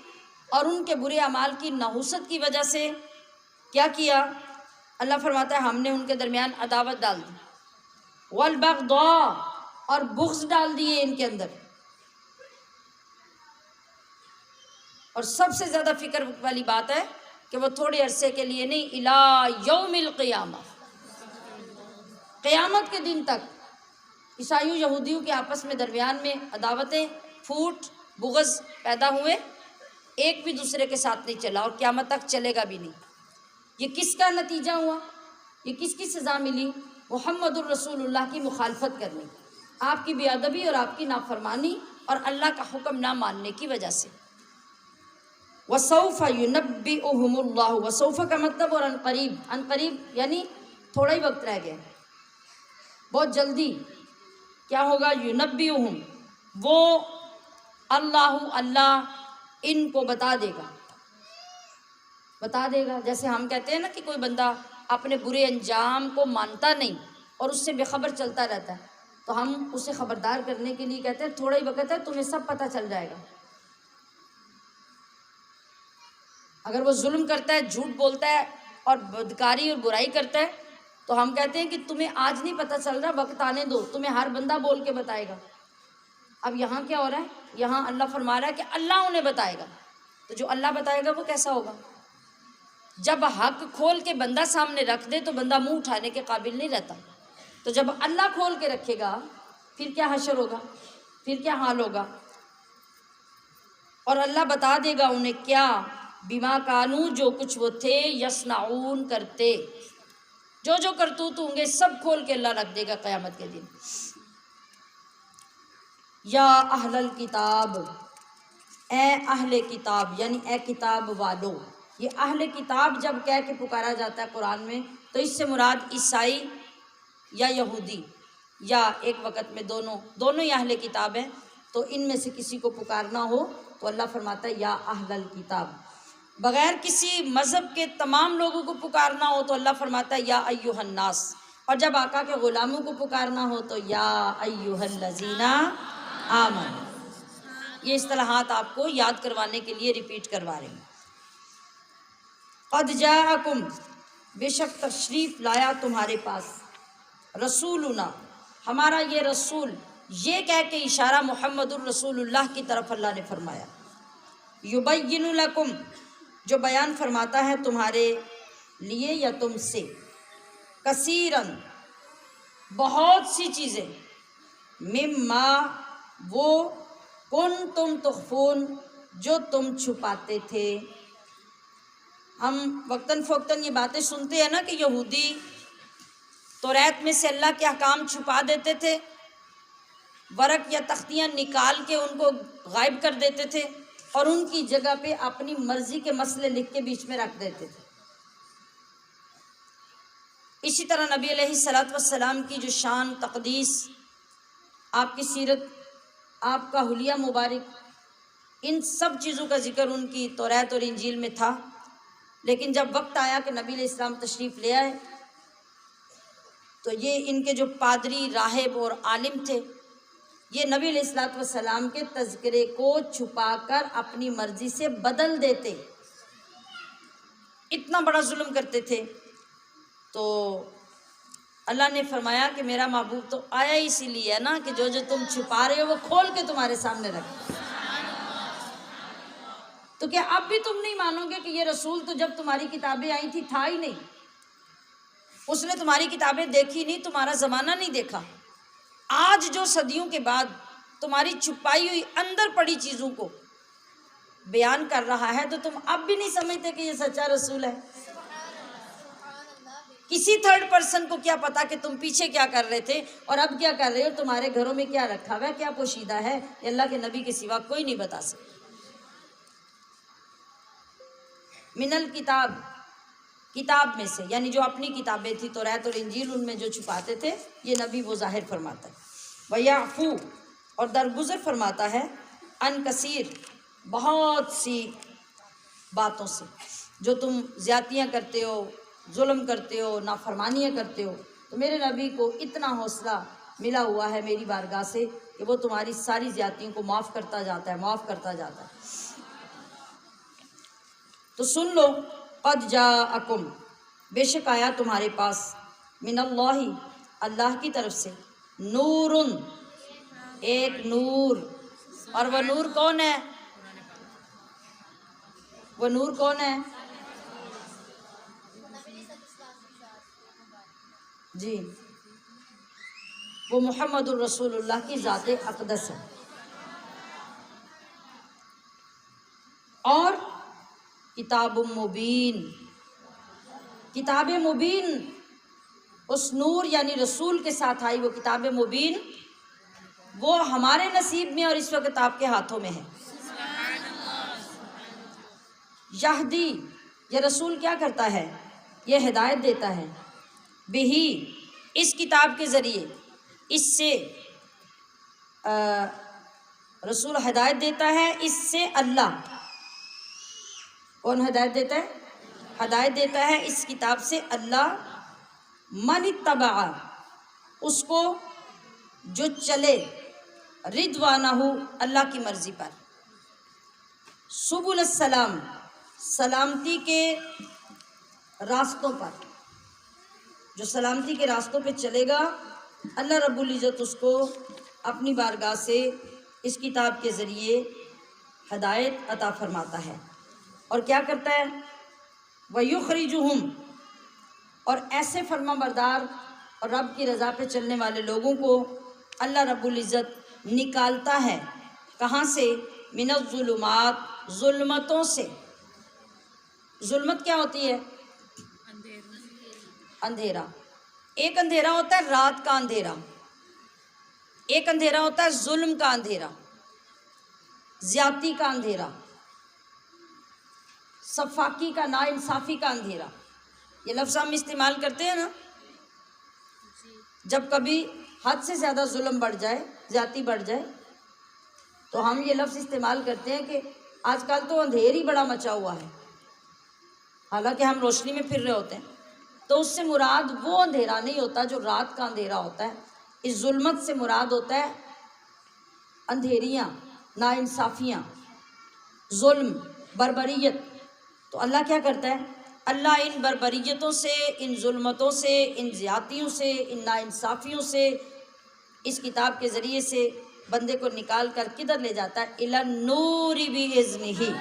اور ان کے برے اعمال کی نحوست کی وجہ سے کیا کیا؟ اللہ فرماتا ہے ہم نے ان کے درمیان عداوت ڈال دی، والبغضاء، اور بغض ڈال دیے ان کے اندر، اور سب سے زیادہ فکر والی بات ہے کہ وہ تھوڑے عرصے کے لیے نہیں، الی یوم القیامہ، قیامت کے دن تک عیسائیوں یہودیوں کے آپس میں درمیان میں عداوتیں، پھوٹ، بغض پیدا ہوئے، ایک بھی دوسرے کے ساتھ نہیں چلا اور قیامت تک چلے گا بھی نہیں۔ یہ کس کا نتیجہ ہوا؟ یہ کس کی سزا ملی؟ محمد الرسول اللہ کی مخالفت کرنے، آپ کی بے ادبی اور آپ کی نافرمانی اور اللہ کا حکم نہ ماننے کی وجہ سے۔ وَسَوْفَ يُنَبِّئُهُمُ اللَّهُ، وَسَوْفَ کا مطلب اور ان قریب یعنی تھوڑا ہی وقت رہ گیا، بہت جلدی کیا ہوگا؟ يُنَبِّئُهُمْ، وہ اللہ ان کو بتا دے گا۔ جیسے ہم کہتے ہیں نا کہ کوئی بندہ اپنے برے انجام کو مانتا نہیں اور اس سے بے خبر چلتا رہتا ہے، تو ہم اسے خبردار کرنے کے لیے کہتے ہیں تھوڑا ہی وقت ہے، تمہیں سب پتہ چل جائے گا۔ اگر وہ ظلم کرتا ہے، جھوٹ بولتا ہے اور بدکاری اور برائی کرتا ہے تو ہم کہتے ہیں کہ تمہیں آج نہیں پتہ چل رہا، وقت آنے دو، تمہیں ہر بندہ بول کے بتائے گا۔ اب یہاں کیا ہو رہا ہے؟ یہاں اللہ فرما رہا ہے کہ اللہ انہیں بتائے گا، تو جو اللہ بتائے گا وہ کیسا ہوگا؟ جب حق کھول کے بندہ سامنے رکھ دے تو بندہ منہ اٹھانے کے قابل نہیں رہتا، تو جب اللہ کھول کے رکھے گا پھر کیا حشر ہوگا، پھر کیا حال ہوگا؟ اور اللہ بتا دے گا انہیں کیا؟ بما کانو، جو کچھ وہ تھے، یصنعون، کرتے، جو کرتوت ہوں گے سب کھول کے اللہ رکھ دے گا قیامت کے دن۔ یا اہل الکتاب، اے اہل کتاب، یعنی اے کتاب والو۔ یہ اہل کتاب جب کہہ کے پکارا جاتا ہے قرآن میں تو اس سے مراد عیسائی یا یہودی، یا ایک وقت میں دونوں ہی اہل کتاب ہیں، تو ان میں سے کسی کو پکارنا ہو تو اللہ فرماتا ہے یا اہل الکتاب۔ بغیر کسی مذہب کے تمام لوگوں کو پکارنا ہو تو اللہ فرماتا ہے یا ایھا الناس، اور جب آقا کے غلاموں کو پکارنا ہو تو یا ایھا الذین آمنوا۔ یہ اصطلاحات آپ کو یاد کروانے کے لیے ریپیٹ کروا رہے ہیں۔ قد جاءکم، بے شک تشریف لایا تمہارے پاس، رسولنا، ہمارا یہ رسول، یہ کہہ کے اشارہ محمد الرسول اللہ کی طرف اللہ نے فرمایا، یبین لکم، جو بیان فرماتا ہے تمہارے لیے یا تم سے، کثیرن، بہت سی چیزیں، مما، وہ، کنتم تخفون، جو تم چھپاتے تھے۔ ہم وقتاً فوقتاً یہ باتیں سنتے ہیں نا کہ یہودی توریت میں سے اللہ کے احکام چھپا دیتے تھے، ورق یا تختیاں نکال کے ان کو غائب کر دیتے تھے اور ان کی جگہ پہ اپنی مرضی کے مسئلے لکھ کے بیچ میں رکھ دیتے تھے۔ اسی طرح نبی علیہ الصلوۃ والسلام کی جو شان، تقدیس، آپ کی سیرت، آپ کا حلیہ مبارک، ان سب چیزوں کا ذکر ان کی توریت اور انجیل میں تھا، لیکن جب وقت آیا کہ نبی علیہ السلام تشریف لے آئے تو یہ ان کے جو پادری، راہب اور عالم تھے، یہ نبی علیہ الصلوۃ والسلام کے تذکرے کو چھپا کر اپنی مرضی سے بدل دیتے، اتنا بڑا ظلم کرتے تھے۔ تو اللہ نے فرمایا کہ میرا محبوب تو آیا اسی لیے ہے نا کہ جو تم چھپا رہے ہو وہ کھول کے تمہارے سامنے رکھے۔ تو کیا اب بھی تم نہیں مانو گے کہ یہ رسول تو جب تمہاری کتابیں آئی تھی تھا ہی نہیں، اس نے تمہاری کتابیں دیکھی نہیں، تمہارا زمانہ نہیں دیکھا، آج جو صدیوں کے بعد تمہاری چھپائی ہوئی اندر پڑی چیزوں کو بیان کر رہا ہے تو تم اب بھی نہیں سمجھتے کہ یہ سچا رسول ہے؟ کسی تھرڈ پرسن کو کیا پتا کہ تم پیچھے کیا کر رہے تھے اور اب کیا کر رہے ہو، تمہارے گھروں میں کیا رکھا ہوا ہے، کیا پوشیدہ ہے، یہ اللہ کے نبی کے سوا کوئی نہیں بتا سکتا۔ من الکتاب، کتاب میں سے، یعنی جو اپنی کتابیں تھی توریت اور انجیل، ان میں جو چھپاتے تھے یہ نبی وہ ظاہر فرماتا ہے۔ وَيَعْفُو، اور درگزر فرماتا ہے، ان کثیر، بہت سی باتوں سے، جو تم زیادتیاں کرتے ہو، ظلم کرتے ہو، نافرمانیاں کرتے ہو، تو میرے نبی کو اتنا حوصلہ ملا ہوا ہے میری بارگاہ سے کہ وہ تمہاری ساری زیادتیوں کو معاف کرتا جاتا ہے، معاف کرتا جاتا ہے۔ تو سن لو، قد جاءکم، بے شک آیا تمہارے پاس، من اللہ، اللہ کی طرف سے، نور، ایک نور، اور وہ نور کون ہے؟ وہ نور کون ہے؟ جی وہ محمد الرسول اللہ کی ذات اقدس ہے۔ اور کتاب مبین، کتاب مبین اس نور یعنی رسول کے ساتھ آئی، وہ کتاب مبین وہ ہمارے نصیب میں اور اس وقت آپ کے ہاتھوں میں ہے۔ یہدی، یہ رسول کیا کرتا ہے؟ یہ ہدایت دیتا ہے، بہی اس کتاب کے ذریعے، اس سے رسول ہدایت دیتا ہے، اس سے اللہ، کون ہدایت دیتا ہے؟ ہدایت دیتا ہے اس کتاب سے اللہ، من اتبع اس کو جو چلے، رضوانہ اللہ کی مرضی پر، سبل السلام سلامتی کے راستوں پر، جو سلامتی کے راستوں پہ چلے گا اللہ رب العزت اس کو اپنی بارگاہ سے اس کتاب کے ذریعے ہدایت عطا فرماتا ہے۔ اور کیا کرتا ہے؟ وَيُخْرِجُهُمْ، اور ایسے فرما بردار اور رب کی رضا پہ چلنے والے لوگوں کو اللہ رب العزت نکالتا ہے، کہاں سے؟ من الظلمات، ظلمتوں سے۔ ظلمت کیا ہوتی ہے؟ اندھیرا۔ ایک اندھیرا ہوتا ہے رات کا اندھیرا، ایک اندھیرا ہوتا ہے ظلم کا اندھیرا، زیادتی کا اندھیرا، صفاقی کا، نا انصافی کا اندھیرا۔ یہ لفظ ہم استعمال کرتے ہیں نا جب کبھی حد سے زیادہ ظلم بڑھ جائے، زیادتی بڑھ جائے، تو ہم یہ لفظ استعمال کرتے ہیں کہ آج کل تو اندھیر ہی بڑا مچا ہوا ہے، حالانکہ ہم روشنی میں پھر رہے ہوتے ہیں۔ تو اس سے مراد وہ اندھیرا نہیں ہوتا جو رات کا اندھیرا ہوتا ہے، اس ظلمت سے مراد ہوتا ہے اندھیریاں، ناانصافیاں، ظلم، بربریت۔ تو اللہ کیا کرتا ہے؟ اللہ ان بربریتوں سے، ان ظلمتوں سے، ان زیادتیوں سے، ان ناانصافیوں سے اس کتاب کے ذریعے سے بندے کو نکال کر کدھر لے جاتا ہے؟ الی النور باذنہ،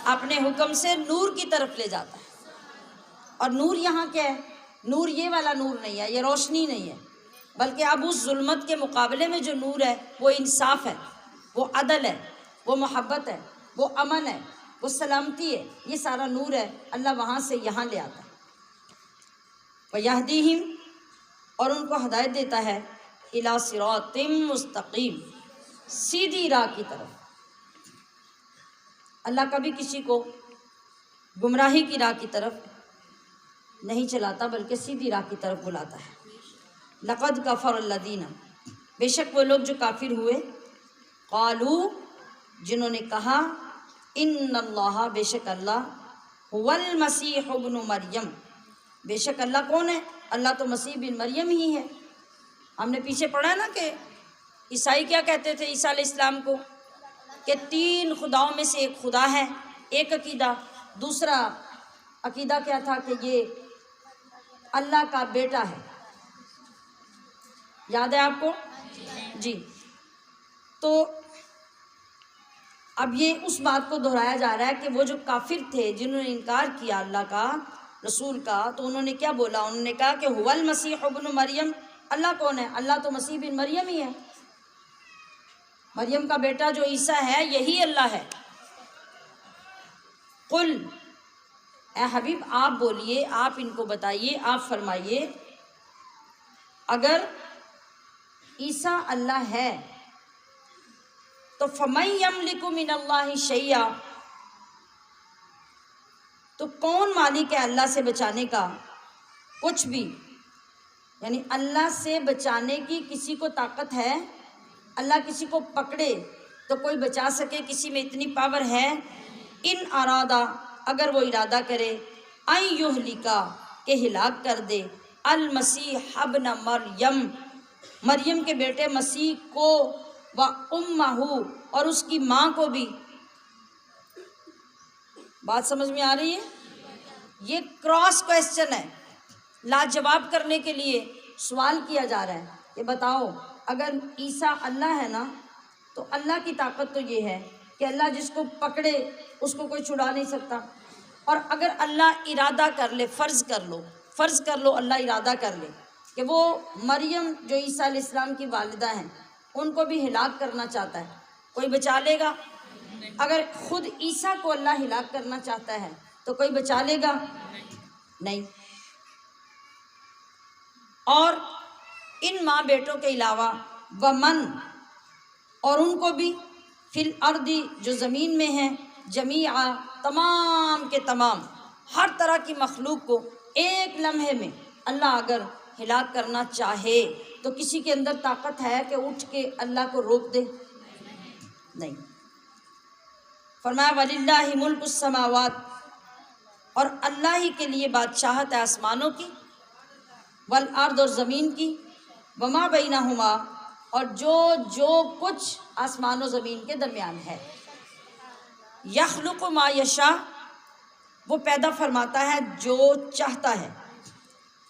اپنے حکم سے نور کی طرف لے جاتا ہے۔ اور نور یہاں کیا ہے؟ نور یہ والا نور نہیں ہے، یہ روشنی نہیں ہے، بلکہ اب اس ظلمت کے مقابلے میں جو نور ہے وہ انصاف ہے، وہ عدل ہے، وہ محبت ہے، وہ امن ہے، وہ سلامتی ہے، یہ سارا نور ہے، اللہ وہاں سے یہاں لے آتا ہے۔ وَيَهْدِيهِمْ، اور ان کو ہدایت دیتا ہے، اِلَىٰ صِرَاطٍ مستقیم، سیدھی راہ کی طرف۔ اللہ کبھی کسی کو گمراہی کی راہ کی طرف نہیں چلاتا بلکہ سیدھی راہ کی طرف بلاتا ہے۔ لقد کفر الذین، بے شک وہ لوگ جو کافر ہوئے، قالوا، جنہوں نے کہا، ان اللہ، بے شک اللہ، هو المسیح ابن مریم، بے شک اللہ کون ہے؟ اللہ تو مسیح بن مریم ہی ہے۔ ہم نے پیچھے پڑھا نا کہ عیسائی کیا کہتے تھے عیسیٰ علیہ السلام کو؟ کہ تین خداؤں میں سے ایک خدا ہے، ایک عقیدہ۔ دوسرا عقیدہ کیا تھا؟ کہ یہ اللہ کا بیٹا ہے، یاد ہے آپ کو؟ جی۔ تو اب یہ اس بات کو دہرایا جا رہا ہے کہ وہ جو کافر تھے جنہوں نے انکار کیا اللہ کا، رسول کا، تو انہوں نے کیا بولا؟ انہوں نے کہا کہ هو المسیح ابن مریم، اللہ کون ہے؟ اللہ تو مسیح بن مریم ہی ہے، مریم کا بیٹا جو عیسیٰ ہے یہی اللہ ہے۔ قل، اے حبیب آپ بولیے، آپ ان کو بتائیے، آپ فرمائیے، اگر عیسیٰ اللہ ہے تو فَمَن يَمْلِكُ مِنَ اللَّهِ شَيْئًا، تو کون مالک ہے اللہ سے بچانے کا؟ کچھ بھی، یعنی اللہ سے بچانے کی کسی کو طاقت ہے؟ اللہ کسی کو پکڑے تو کوئی بچا سکے؟ کسی میں اتنی پاور ہے؟ ان ارادہ، اگر وہ ارادہ کرے، ان یہلکا، کہ ہلاک کر دے، المسیح ابن مریم، مریم کے بیٹے مسیح کو، و امہ، اور اس کی ماں کو بھی۔ بات سمجھ میں آ رہی ہے؟ یہ کراس کویسچن ہے، لاجواب کرنے کے لیے سوال کیا جا رہا ہے کہ بتاؤ اگر عیسیٰ اللہ ہے نا تو اللہ کی طاقت تو یہ ہے کہ اللہ جس کو پکڑے اس کو کوئی چھڑا نہیں سکتا، اور اگر اللہ ارادہ کر لے، فرض کر لو اللہ ارادہ کر لے کہ وہ مریم جو عیسیٰ علیہ السلام کی والدہ ہیں ان کو بھی ہلاک کرنا چاہتا ہے، کوئی بچا لے گا؟ اگر خود عیسیٰ کو اللہ ہلاک کرنا چاہتا ہے تو کوئی بچا لے گا؟ نہیں۔ اور ان ماں بیٹوں کے علاوہ ومن، اور ان کو بھی فی الارض جو زمین میں ہیں، جمیعا تمام کے تمام، ہر طرح کی مخلوق کو ایک لمحے میں اللہ اگر ہلاک کرنا چاہے تو کسی کے اندر طاقت ہے کہ اٹھ کے اللہ کو روک دے؟ نہیں۔ فرمایا وَلِلَّهِ مُلْكُ السَّمَاوَاتِ، اور اللہ ہی کے لیے بادشاہت ہے آسمانوں کی، والارض، اور زمین کی، وما بینہما، اور جو کچھ آسمان و زمین کے درمیان ہے، یخلق ما یشاء، وہ پیدا فرماتا ہے جو چاہتا ہے،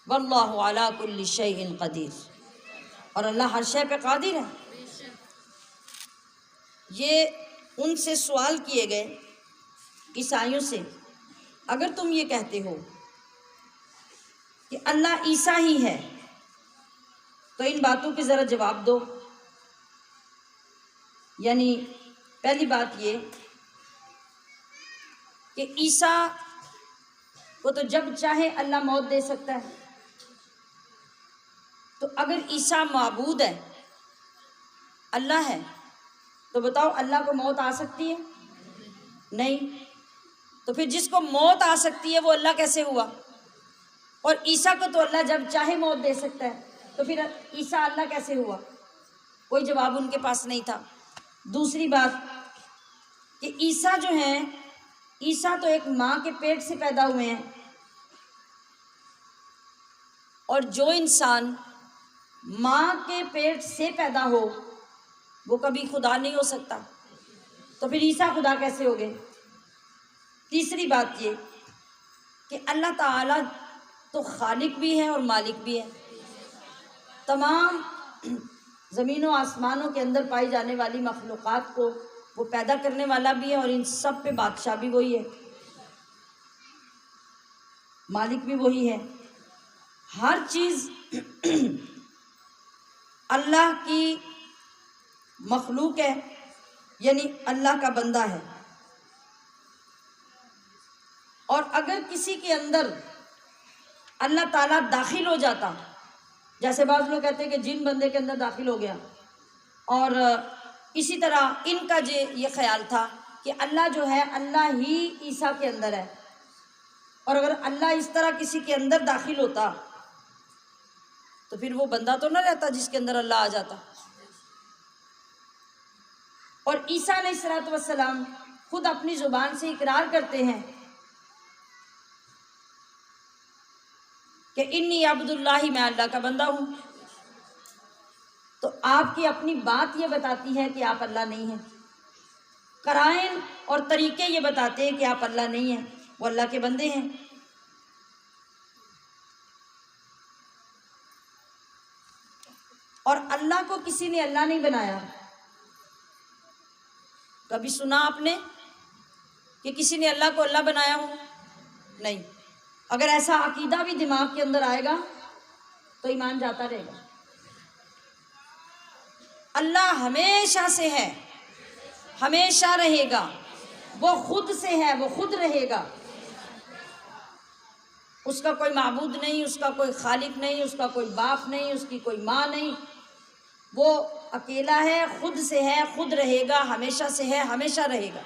واللہ علی کل شیء قدیر، اور اللہ ہر شے پہ قادر ہے۔ یہ ان سے سوال کیے گئے عیسائیوں سے، اگر تم یہ کہتے ہو کہ اللہ عیسیٰ ہی ہے تو ان باتوں کے ذرا جواب دو۔ یعنی پہلی بات یہ کہ عیسیٰ کو تو جب چاہے اللہ موت دے سکتا ہے، تو اگر عیسیٰ معبود ہے، اللہ ہے، تو بتاؤ اللہ کو موت آ سکتی ہے؟ نہیں۔ تو پھر جس کو موت آ سکتی ہے وہ اللہ کیسے ہوا؟ اور عیسیٰ کو تو اللہ جب چاہے موت دے سکتا ہے، تو پھر عیسیٰ اللہ کیسے ہوا؟ کوئی جواب ان کے پاس نہیں تھا۔ دوسری بات کہ عیسیٰ جو ہیں، عیسیٰ تو ایک ماں کے پیٹ سے پیدا ہوئے ہیں، اور جو انسان ماں کے پیٹ سے پیدا ہو وہ کبھی خدا نہیں ہو سکتا، تو پھر عیسیٰ خدا کیسے ہو گئے؟ تیسری بات یہ کہ اللہ تعالیٰ تو خالق بھی ہے اور مالک بھی ہے، تمام زمین و آسمانوں کے اندر پائی جانے والی مخلوقات کو وہ پیدا کرنے والا بھی ہے، اور ان سب پہ بادشاہ بھی وہی ہے، مالک بھی وہی ہے۔ ہر چیز اللہ کی مخلوق ہے، یعنی اللہ کا بندہ ہے، اور اگر کسی کے اندر اللہ تعالیٰ داخل ہو جاتا، جیسے بعض لوگ کہتے ہیں کہ جن بندے کے اندر داخل ہو گیا، اور اسی طرح ان کا یہ خیال تھا کہ اللہ جو ہے اللہ ہی عیسیٰ کے اندر ہے، اور اگر اللہ اس طرح کسی کے اندر داخل ہوتا تو پھر وہ بندہ تو نہ رہتا جس کے اندر اللہ آ جاتا۔ اور عیسیٰ علیہ السلام خود اپنی زبان سے اقرار کرتے ہیں کہ انی عبد اللہ، میں اللہ کا بندہ ہوں، تو آپ کی اپنی بات یہ بتاتی ہے کہ آپ اللہ نہیں ہیں، قرائن اور طریقے یہ بتاتے ہیں کہ آپ اللہ نہیں ہیں، وہ اللہ کے بندے ہیں۔ اور اللہ کو کسی نے اللہ نہیں بنایا۔ کبھی سنا آپ نے کہ کسی نے اللہ کو اللہ بنایا ہو؟ نہیں۔ اگر ایسا عقیدہ بھی دماغ کے اندر آئے گا تو ایمان جاتا رہے گا۔ اللہ ہمیشہ سے ہے، ہمیشہ رہے گا، وہ خود سے ہے، وہ خود رہے گا، اس کا کوئی معبود نہیں، اس کا کوئی خالق نہیں، اس کا کوئی باپ نہیں، اس کی کوئی ماں نہیں، وہ اکیلا ہے، خود سے ہے، خود رہے گا، ہمیشہ سے ہے، ہمیشہ رہے گا۔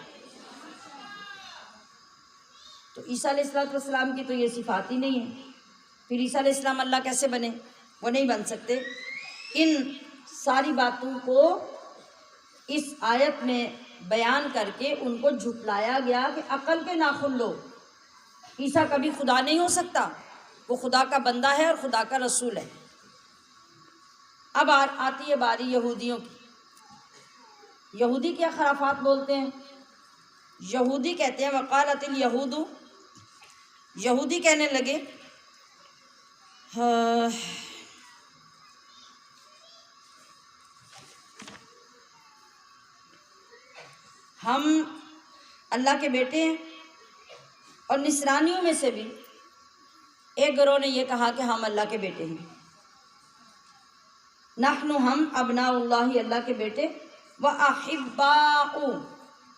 تو عیسیٰ علیہ السلام کی تو یہ صفات ہی نہیں ہے، پھر عیسیٰ علیہ السلام اللہ کیسے بنے؟ وہ نہیں بن سکتے۔ ان ساری باتوں کو اس آیت میں بیان کر کے ان کو جھٹلایا گیا کہ عقل کے ناخن لو، عیسیٰ کبھی خدا نہیں ہو سکتا، وہ خدا کا بندہ ہے اور خدا کا رسول ہے۔ اب آتی ہے باری یہودیوں کی۔ یہودی کیا خرافات بولتے ہیں؟ یہودی کہتے ہیں وقالت الیہود، یہودی کہنے لگے ہم اللہ کے بیٹے ہیں، اور نصرانیوں میں سے بھی ایک گروہ نے یہ کہا کہ ہم اللہ کے بیٹے ہیں۔ نحن ہم ابناء اللہ، اللہ کے بیٹے، وَأَحِبَّاءُ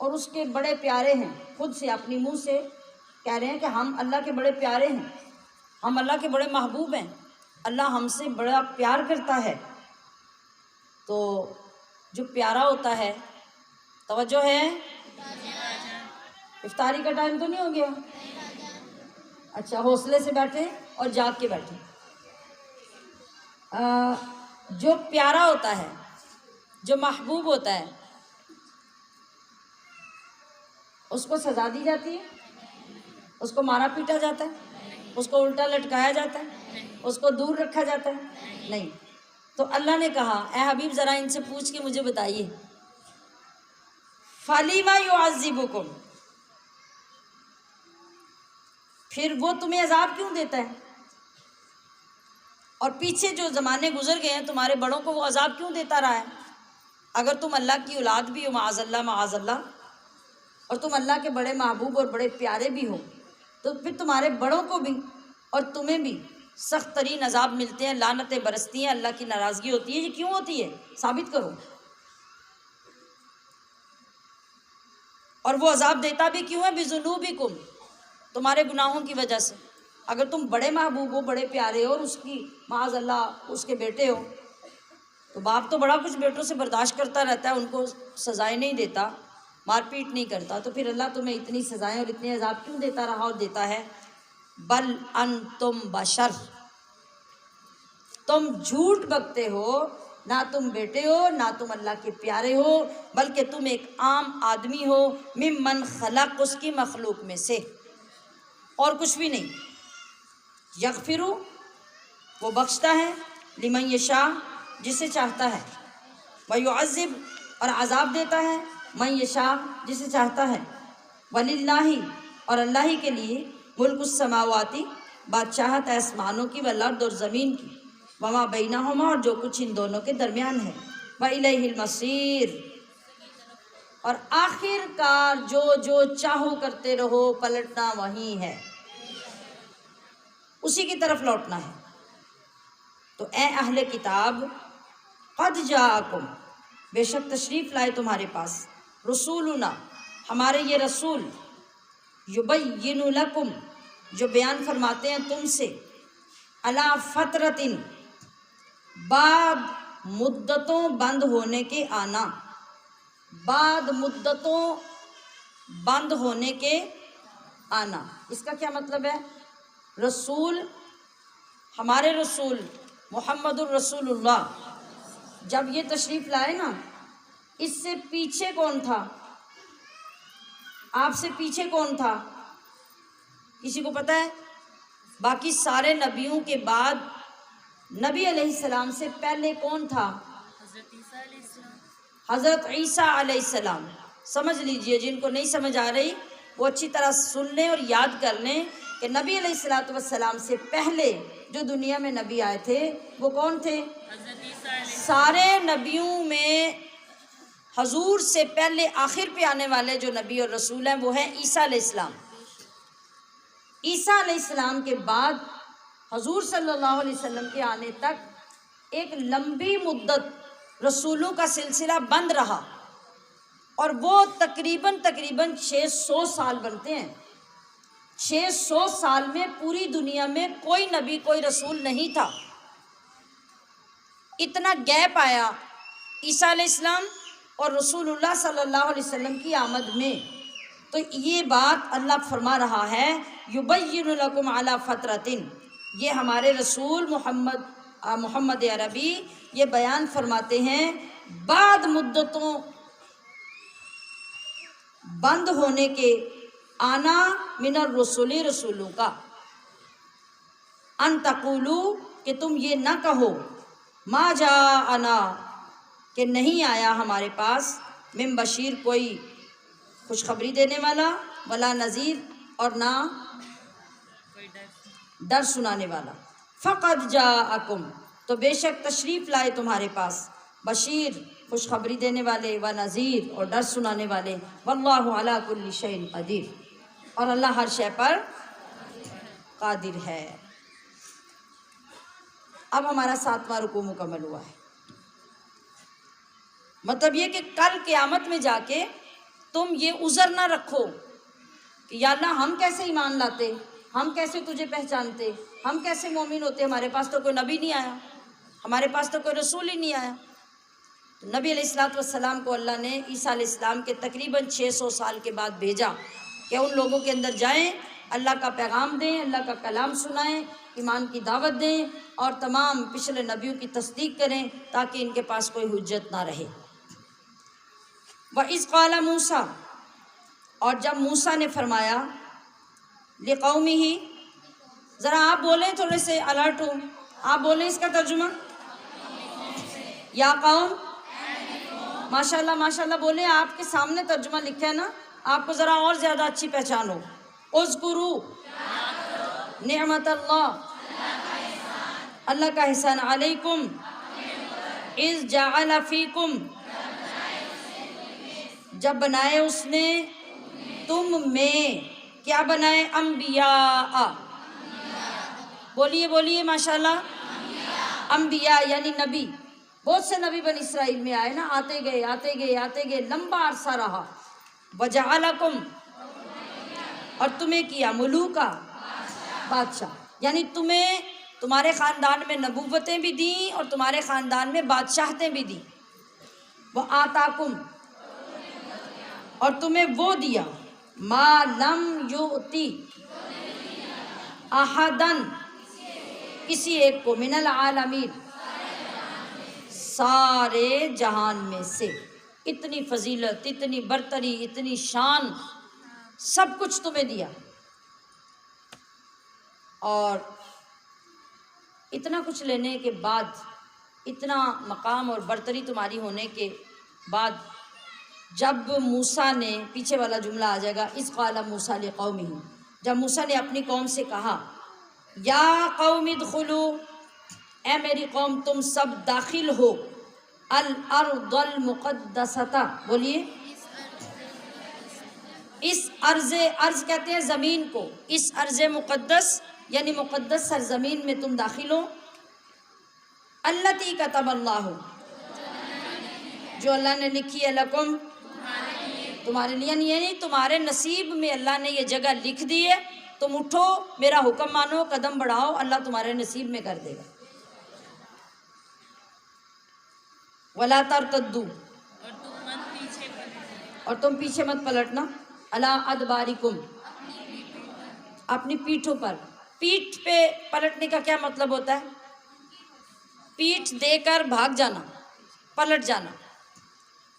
اور اس کے بڑے پیارے ہیں، خود سے اپنی منہ سے کہہ رہے ہیں کہ ہم اللہ کے بڑے پیارے ہیں، ہم اللہ کے بڑے محبوب ہیں، اللہ ہم سے بڑا پیار کرتا ہے۔ تو جو پیارا ہوتا ہے، توجہ ہے، افطاری کا ٹائم تو نہیں ہو گیا؟ اچھا، حوصلے سے بیٹھے اور جاگ کے بیٹھے۔ جو پیارا ہوتا ہے، جو محبوب ہوتا ہے، اس کو سزا دی جاتی ہے، اس کو مارا پیٹا جاتا ہے، اس کو الٹا لٹکایا جاتا ہے، اس کو دور رکھا جاتا ہے؟ نہیں۔ تو اللہ نے کہا اے حبیب ذرا ان سے پوچھ کے مجھے بتائیے، فَلِمَ يُعَذِّبُكُمْ، پھر وہ تمہیں عذاب کیوں دیتا ہے؟ اور پیچھے جو زمانے گزر گئے ہیں تمہارے بڑوں کو وہ عذاب کیوں دیتا رہا ہے؟ اگر تم اللہ کی اولاد بھی ہو، معاذ اللہ معاذ اللہ، اور تم اللہ کے بڑے محبوب اور بڑے پیارے بھی ہو، تو پھر تمہارے بڑوں کو بھی اور تمہیں بھی سخت ترین عذاب ملتے ہیں، لعنتیں برستی ہیں، اللہ کی ناراضگی ہوتی ہے۔ یہ کیوں ہوتی ہے؟ ثابت کرو۔ اور وہ عذاب دیتا بھی کیوں ہے؟ بِذُنُوبِکُم، تمہارے گناہوں کی وجہ سے۔ اگر تم بڑے محبوب ہو، بڑے پیارے ہو، اور اس کی معاذ اللہ اس کے بیٹے ہو، تو باپ تو بڑا کچھ بیٹوں سے برداشت کرتا رہتا ہے، ان کو سزائیں نہیں دیتا، مار پیٹ نہیں کرتا، تو پھر اللہ تمہیں اتنی سزائیں اور اتنے عذاب کیوں دیتا رہا اور دیتا ہے؟ بل انتم بشر، تم جھوٹ بکتے ہو، نہ تم بیٹے ہو، نہ تم اللہ کے پیارے ہو، بلکہ تم ایک عام آدمی ہو، ممن خلق، اس کی مخلوق میں سے، اور کچھ بھی نہیں۔ یغفرو، وہ بخشتا ہے، لمن یشاء، جسے چاہتا ہے، ویعذب، اور عذاب دیتا ہے، من یشاء، جسے چاہتا ہے، وللہ، اور اللہ ہی کے لیے، ملک السماواتی، بادشاہت ہے آسمانوں کی، والارض، اور زمین کی، وما بینہما، اور جو کچھ ان دونوں کے درمیان ہے، وإلیہ المصیر، اور آخر کار جو چاہو کرتے رہو، پلٹنا وہی ہے، اسی کی طرف لوٹنا ہے۔ تو اے اہل کتاب، قد جاءکم، بے شک تشریف لائے تمہارے پاس، رسولنا، ہمارے یہ رسول، یبین لکم، جو بیان فرماتے ہیں تم سے، علی فترۃ، بعد مدتوں بند ہونے کے آنا، بعد مدتوں بند ہونے کے آنا۔ اس کا کیا مطلب ہے؟ رسول، ہمارے رسول محمد الرسول اللہ جب یہ تشریف لائے نا، اس سے پیچھے کون تھا؟ آپ سے پیچھے کون تھا؟ کسی کو پتہ ہے؟ باقی سارے نبیوں کے بعد نبی علیہ السلام سے پہلے کون تھا؟ حضرت عیسیٰ علیہ السلام۔ حضرت عیسیٰ علیہ السلام۔ سمجھ لیجئے، جن کو نہیں سمجھ آ رہی وہ اچھی طرح سن لیں اور یاد کر لیں کہ نبی علیہ السلام سے پہلے جو دنیا میں نبی آئے تھے وہ کون تھے؟ حضرت عیسیٰ علیہ السلام۔ سارے نبیوں میں حضور سے پہلے آخر پہ آنے والے جو نبی اور رسول ہیں وہ ہیں عیسیٰ علیہ السلام۔ عیسیٰ علیہ السلام کے بعد حضور صلی اللہ علیہ وسلم کے آنے تک ایک لمبی مدت رسولوں کا سلسلہ بند رہا، اور وہ تقریباً 600 سال بنتے ہیں۔ 600 سال میں پوری دنیا میں کوئی نبی کوئی رسول نہیں تھا۔ اتنا گیپ آیا عیسیٰ علیہ السلام اور رسول اللہ صلی اللہ علیہ وسلم کی آمد میں۔ تو یہ بات اللہ فرما رہا ہے، یبین لکم علی فترۃ، یہ ہمارے رسول محمد عربی یہ بیان فرماتے ہیں بعد مدتوں بند ہونے کے آنا، من الرسول، رسولوں کا، ان تقولو، کہ تم یہ نہ کہو، ما جاءنا، کہ نہیں آیا ہمارے پاس، من بشیر، کوئی خوشخبری دینے والا، ولا نذیر، اور نہ ڈر سنانے والا۔ فقد جاءکم، تو بے شک تشریف لائے تمہارے پاس، بشیر، خوشخبری دینے والے، و نذیر اور ڈر سنانے والے، واللہ علی کل شیء قدیر، اور اللہ ہر شے پر قادر ہے۔ اب ہمارا 7واں رکوع مکمل ہوا ہے۔ مطلب یہ کہ کل قیامت میں جا کے تم یہ عذر نہ رکھو کہ یا اللہ ہم کیسے ایمان لاتے، ہم کیسے تجھے پہچانتے، ہم کیسے مومن ہوتے، ہمارے پاس تو کوئی نبی نہیں آیا، ہمارے پاس تو کوئی رسول ہی نہیں آیا۔ تو نبی علیہ الصلوۃ والسلام کو اللہ نے عیسیٰ علیہ السلام کے تقریباً 600 سال کے بعد بھیجا کہ ان لوگوں کے اندر جائیں، اللہ کا پیغام دیں، اللہ کا کلام سنائیں، ایمان کی دعوت دیں اور تمام پچھلے نبیوں کی تصدیق کریں تاکہ ان کے پاس کوئی حجت نہ رہے۔ وَإِذْ قَالَ مُوسیٰ، اور جب موسیٰ نے فرمایا لِقَوْمِهِ، ذرا آپ بولیں، تھوڑے سے الرٹ ہوں، آپ بولیں اس کا ترجمہ، یا قوم، ماشاءاللہ ماشاءاللہ بولیں، آپ کے سامنے ترجمہ لکھا ہے نا، آپ کو ذرا اور زیادہ اچھی پہچان ہو۔ اذکروا نعمت اللہ، اللہ کا احسان، علیکم اذ جعل فیکم، جب بنائے اس نے تم میں، کیا بنائے؟ انبیاء، بولیے بولیے ماشاءاللہ، انبیاء یعنی نبی، بہت سے نبی بنی اسرائیل میں آئے نا، آتے گئے آتے گئے آتے گئے، لمبا عرصہ رہا۔ وجعلکم، اور تمہیں کیا ملوکا، بادشاہ، یعنی تمہیں تمہارے خاندان میں نبوتیں بھی دیں اور تمہارے خاندان میں بادشاہتیں بھی دیں۔ وآتاکم، اور تمہیں وہ دیا، ما لم یؤتی احدن، کسی ایک کو، من العالمین، سارے جہان میں سے، اتنی فضیلت، اتنی برتری، اتنی شان، سب کچھ تمہیں دیا۔ اور اتنا کچھ لینے کے بعد، اتنا مقام اور برتری تمہاری ہونے کے بعد، جب موسیٰ نے، پیچھے والا جملہ آ جائے گا، اذ قال موسیٰ لقومہ، جب موسیٰ نے اپنی قوم سے کہا، یا قوم ادخلوا، اے میری قوم تم سب داخل ہو، الارض المقدسۃ، بولیے، اس ارض کہتے ہیں زمین کو، اس ارض مقدس یعنی مقدس سرزمین میں تم داخل ہو، التی کتب اللہ، جو اللہ نے لکھی ہے، لکم، تمہارے لیے، یعنی تمہارے نصیب میں اللہ نے یہ جگہ لکھ دی ہے، تم اٹھو، میرا حکم مانو، قدم بڑھاؤ، اللہ تمہارے نصیب میں کر دے گا۔ وَلَا تَرْتَدُّوا، اور تم پیچھے مت پلٹنا، عَلَىٰ أَدْبَارِكُمْ، اپنی پیٹھوں پر۔ پیٹھ پہ پلٹنے کا کیا مطلب ہوتا ہے؟ پیٹھ دے کر بھاگ جانا، پلٹ جانا۔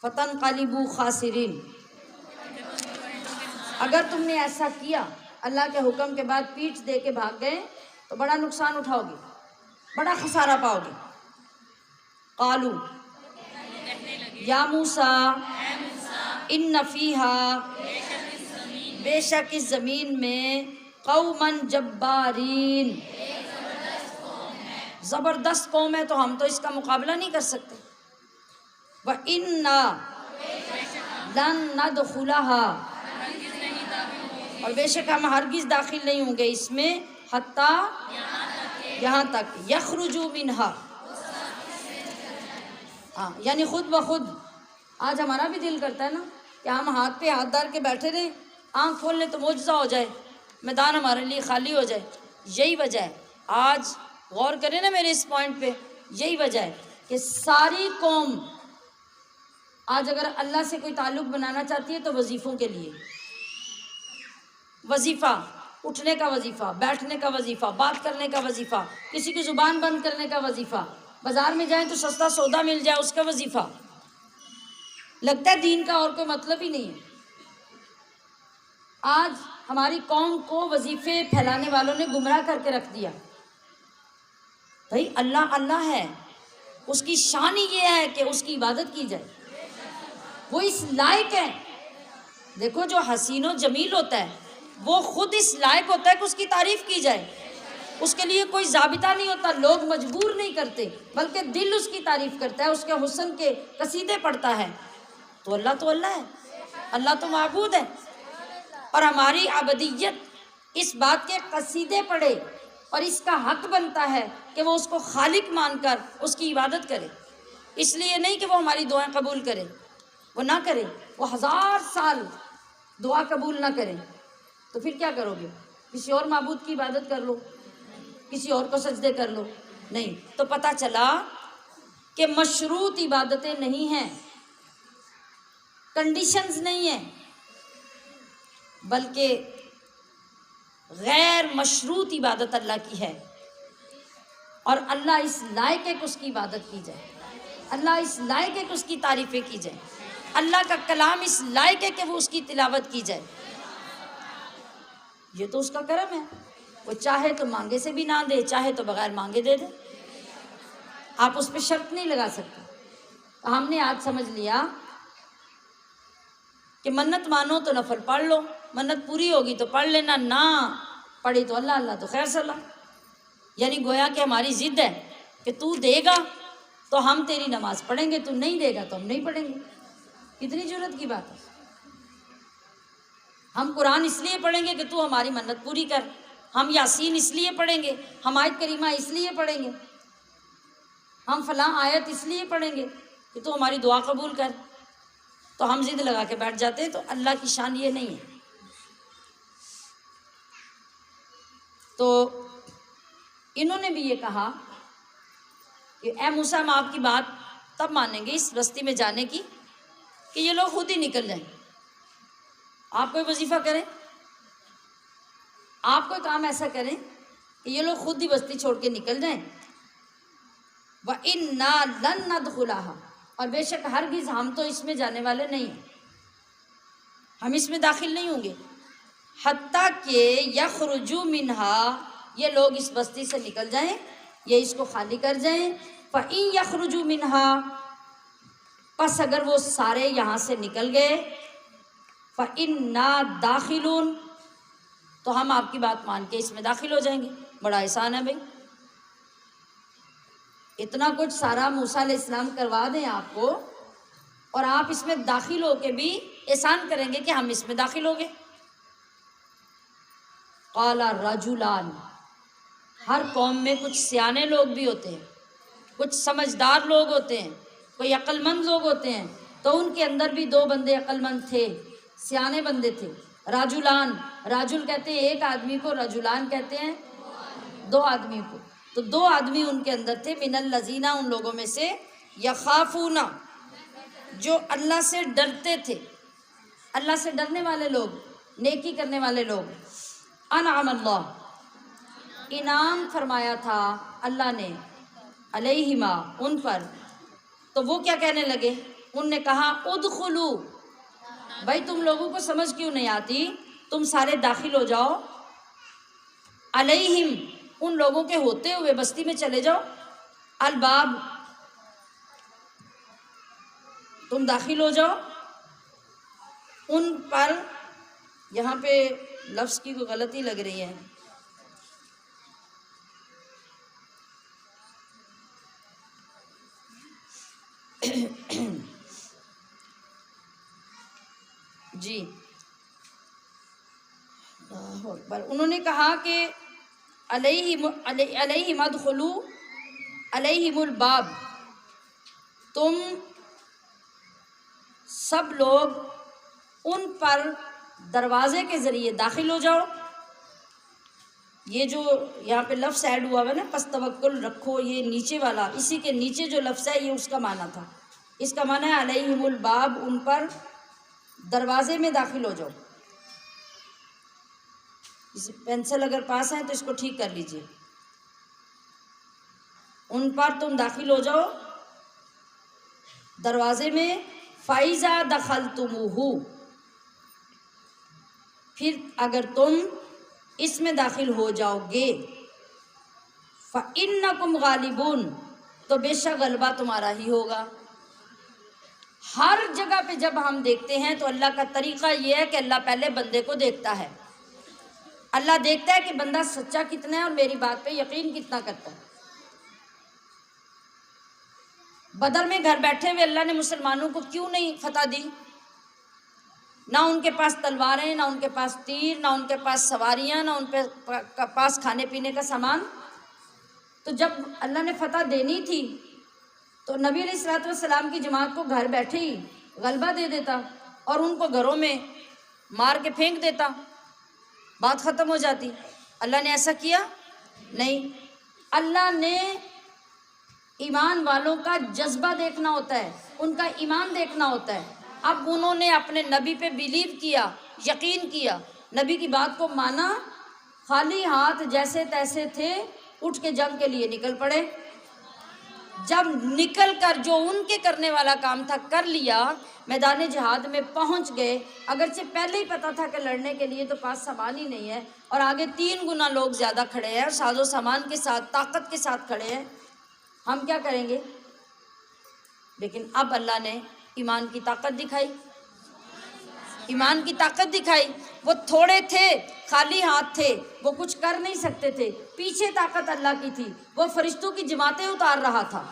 فَتَنْقَلِبُوا خَاسِرِينَ، اگر تم نے ایسا کیا، اللہ کے حکم کے بعد پیٹھ دے کے بھاگ گئے تو بڑا نقصان اٹھاؤ گے، بڑا خسارہ پاؤ گے۔ قالو، یا موسیٰ، ان فیہا، بے شک اس زمین میں، قوماً جبارین، زبردست قوم ہے، تو ہم تو اس کا مقابلہ نہیں کر سکتے۔ وَإِنَّا لَن نَدْخُلَهَا، اور بے شک ہم ہرگز داخل نہیں ہوں گے اس میں، حتیٰ، یہاں تک، یخرجوا منہا، ہاں یعنی خود بخود۔ آج ہمارا بھی دل کرتا ہے نا کہ ہم ہاتھ پہ ہاتھ ڈال کے بیٹھے رہیں، آنکھ کھول لیں تو معجزہ ہو جائے، میدان ہمارے لیے خالی ہو جائے۔ یہی وجہ ہے، آج غور کریں نا میرے اس پوائنٹ پہ، یہی وجہ ہے کہ ساری قوم آج اگر اللہ سے کوئی تعلق بنانا چاہتی ہے تو وظیفوں کے لیے، وظیفہ، اٹھنے کا وظیفہ، بیٹھنے کا وظیفہ، بات کرنے کا وظیفہ، کسی کی زبان بند کرنے کا وظیفہ، بازار میں جائیں تو سستا سودا مل جائے اس کا وظیفہ۔ لگتا ہے دین کا اور کوئی مطلب ہی نہیں ہے۔ آج ہماری قوم کو وظیفے پھیلانے والوں نے گمراہ کر کے رکھ دیا۔ بھائی اللہ اللہ ہے، اس کی شان ہی یہ ہے کہ اس کی عبادت کی جائے، وہ اس لائق ہے۔ دیکھو جو حسین و جمیل ہوتا ہے وہ خود اس لائق ہوتا ہے کہ اس کی تعریف کی جائے۔ اس کے لیے کوئی ضابطہ نہیں ہوتا، لوگ مجبور نہیں کرتے، بلکہ دل اس کی تعریف کرتا ہے، اس کے حسن کے قصیدے پڑھتا ہے۔ تو اللہ ہے، اللہ تو معبود ہے، اور ہماری عبدیت اس بات کے قصیدے پڑھے، اور اس کا حق بنتا ہے کہ وہ اس کو خالق مان کر اس کی عبادت کرے۔ اس لیے نہیں کہ وہ ہماری دعائیں قبول کرے، وہ نہ کرے، وہ 1000 سال دعا قبول نہ کرے، تو پھر کیا کرو گے؟ کسی اور معبود کی عبادت کر لو، کسی اور کو سجدے کر لو؟ نہیں۔ تو پتہ چلا کہ مشروط عبادتیں نہیں ہیں، کنڈیشنز نہیں ہیں، بلکہ غیر مشروط عبادت اللہ کی ہے، اور اللہ اس لائق ہے کہ اس کی عبادت کی جائے، اللہ اس لائق ہے کہ اس کی تعریفیں کی جائیں، اللہ کا کلام اس لائق ہے کہ وہ اس کی تلاوت کی جائے۔ یہ تو اس کا کرم ہے، وہ چاہے تو مانگے سے بھی نہ دے، چاہے تو بغیر مانگے دے دے، آپ اس پہ شرط نہیں لگا سکتے۔ ہم نے آج سمجھ لیا کہ منت مانو تو نفل پڑھ لو، منت پوری ہوگی تو پڑھ لینا، نہ پڑھی تو اللہ تو خیر صلاح، یعنی گویا کہ ہماری ضد ہے کہ تو دے گا تو ہم تیری نماز پڑھیں گے، تو نہیں دے گا تو ہم نہیں پڑھیں گے۔ کتنی جرت کی بات ہے۔ ہم قرآن اس لیے پڑھیں گے کہ تو ہماری منت پوری کر، ہم یاسین اس لیے پڑھیں گے، ہم آیت کریمہ اس لیے پڑھیں گے، ہم فلاں آیت اس لیے پڑھیں گے کہ تو ہماری دعا قبول کر، تو ہم ضد لگا کے بیٹھ جاتے ہیں۔ تو اللہ کی شان یہ نہیں ہے۔ تو انہوں نے بھی یہ کہا کہ اے موسیٰ، ہم آپ کی بات تب مانیں گے اس بستی میں جانے کی کہ یہ لوگ خود ہی نکل جائیں، آپ کوئی وظیفہ کریں، آپ کوئی کام ایسا کریں کہ یہ لوگ خود ہی بستی چھوڑ کے نکل جائیں۔ وَإِنَّا لَن نَدْخُلَهَا، اور بے شک ہرگز ہم تو اس میں جانے والے نہیں ہیں، ہم اس میں داخل نہیں ہوں گے، حتیٰ کہ یخرجوا منہا، یہ لوگ اس بستی سے نکل جائیں، یہ اس کو خالی کر جائیں۔ فَإِن یخرجوا منہا، پس اگر وہ سارے یہاں سے نکل گئے، فَإِنَّا دَاخِلُونَ، تو ہم آپ کی بات مان کے اس میں داخل ہو جائیں گے۔ بڑا احسان ہے بھائی، اتنا کچھ سارا موسیٰ علیہ السلام کروا دیں آپ کو، اور آپ اس میں داخل ہو کے بھی احسان کریں گے کہ ہم اس میں داخل ہو گئے۔ قال رجلان، ہر قوم میں کچھ سیانے لوگ بھی ہوتے ہیں، کچھ سمجھدار لوگ ہوتے ہیں، کوئی عقل مند لوگ ہوتے ہیں، تو ان کے اندر بھی 2 بندے عقل مند تھے، سیانے بندے تھے۔ راجولان، راجل کہتے ہیں ایک آدمی کو، رجولان کہتے ہیں 2 آدمی کو، تو 2 آدمی ان کے اندر تھے، من الذین، ان لوگوں میں سے، یخافون، جو اللہ سے ڈرتے تھے، اللہ سے ڈرنے والے لوگ، نیکی کرنے والے لوگ۔ انعم اللہ، انعام فرمایا تھا اللہ نے، علیہما، ان پر، تو وہ کیا کہنے لگے؟ ان نے کہا ادخلو، بھائی تم لوگوں کو سمجھ کیوں نہیں آتی، تم سارے داخل ہو جاؤ، علیہم، ان لوگوں کے ہوتے ہوئے بستی میں چلے جاؤ، الباب، تم داخل ہو جاؤ ان پر۔ یہاں پہ لفظ کی کوئی غلطی لگ رہی ہے، جی اللہ اکبر۔ انہوں نے کہا کہ علیہم ادخلوا علیہم الباب، تم سب لوگ ان پر دروازے کے ذریعے داخل ہو جاؤ۔ یہ جو یہاں پہ لفظ ایڈ ہوا ہے نا، پس توکل رکھو، یہ نیچے والا، اسی کے نیچے جو لفظ ہے یہ اس کا معنی تھا، اس کا معنی ہے علیہم الباب، ان پر دروازے میں داخل ہو جاؤ۔ اس پینسل اگر پاس ہے تو اس کو ٹھیک کر لیجئے، ان پر تم داخل ہو جاؤ دروازے میں۔ فَإِذَا دَخَلْتُمُوهُ، پھر اگر تم اس میں داخل ہو جاؤ گے، فَإِنَّكُمْ غَالِبُونَ، تو بے شک غلبہ تمہارا ہی ہوگا۔ ہر جگہ پہ جب ہم دیکھتے ہیں تو اللہ کا طریقہ یہ ہے کہ اللہ پہلے بندے کو دیکھتا ہے، اللہ دیکھتا ہے کہ بندہ سچا کتنا ہے اور میری بات پہ یقین کتنا کرتا ہے۔ بدر میں گھر بیٹھے ہوئے اللہ نے مسلمانوں کو کیوں نہیں فتح دی؟ نہ ان کے پاس تلواریں، نہ ان کے پاس تیر، نہ ان کے پاس سواریاں، نہ ان کے پاس کھانے پینے کا سامان۔ تو جب اللہ نے فتح دینی تھی تو نبی علیہ الصلوۃ والسلام کی جماعت کو گھر بیٹھے ہی غلبہ دے دیتا اور ان کو گھروں میں مار کے پھینک دیتا، بات ختم ہو جاتی۔ اللہ نے ایسا کیا نہیں۔ اللہ نے ایمان والوں کا جذبہ دیکھنا ہوتا ہے، ان کا ایمان دیکھنا ہوتا ہے۔ اب انہوں نے اپنے نبی پہ بیلیو کیا، یقین کیا، نبی کی بات کو مانا، خالی ہاتھ جیسے تیسے تھے، اٹھ کے جنگ کے لیے نکل پڑے۔ جب نکل کر جو ان کے کرنے والا کام تھا کر لیا، میدان جہاد میں پہنچ گئے، اگرچہ پہلے ہی پتا تھا کہ لڑنے کے لیے تو پاس سامان ہی نہیں ہے اور آگے 3 گنا لوگ زیادہ کھڑے ہیں اور ساز و سامان کے ساتھ طاقت کے ساتھ کھڑے ہیں، ہم کیا کریں گے؟ لیکن اب اللہ نے ایمان کی طاقت دکھائی، ایمان کی طاقت دکھائی۔ وہ تھوڑے تھے، خالی ہاتھ تھے، وہ کچھ کر نہیں سکتے تھے، پیچھے طاقت اللہ کی تھی، وہ فرشتوں کی جماعتیں اتار رہا تھا۔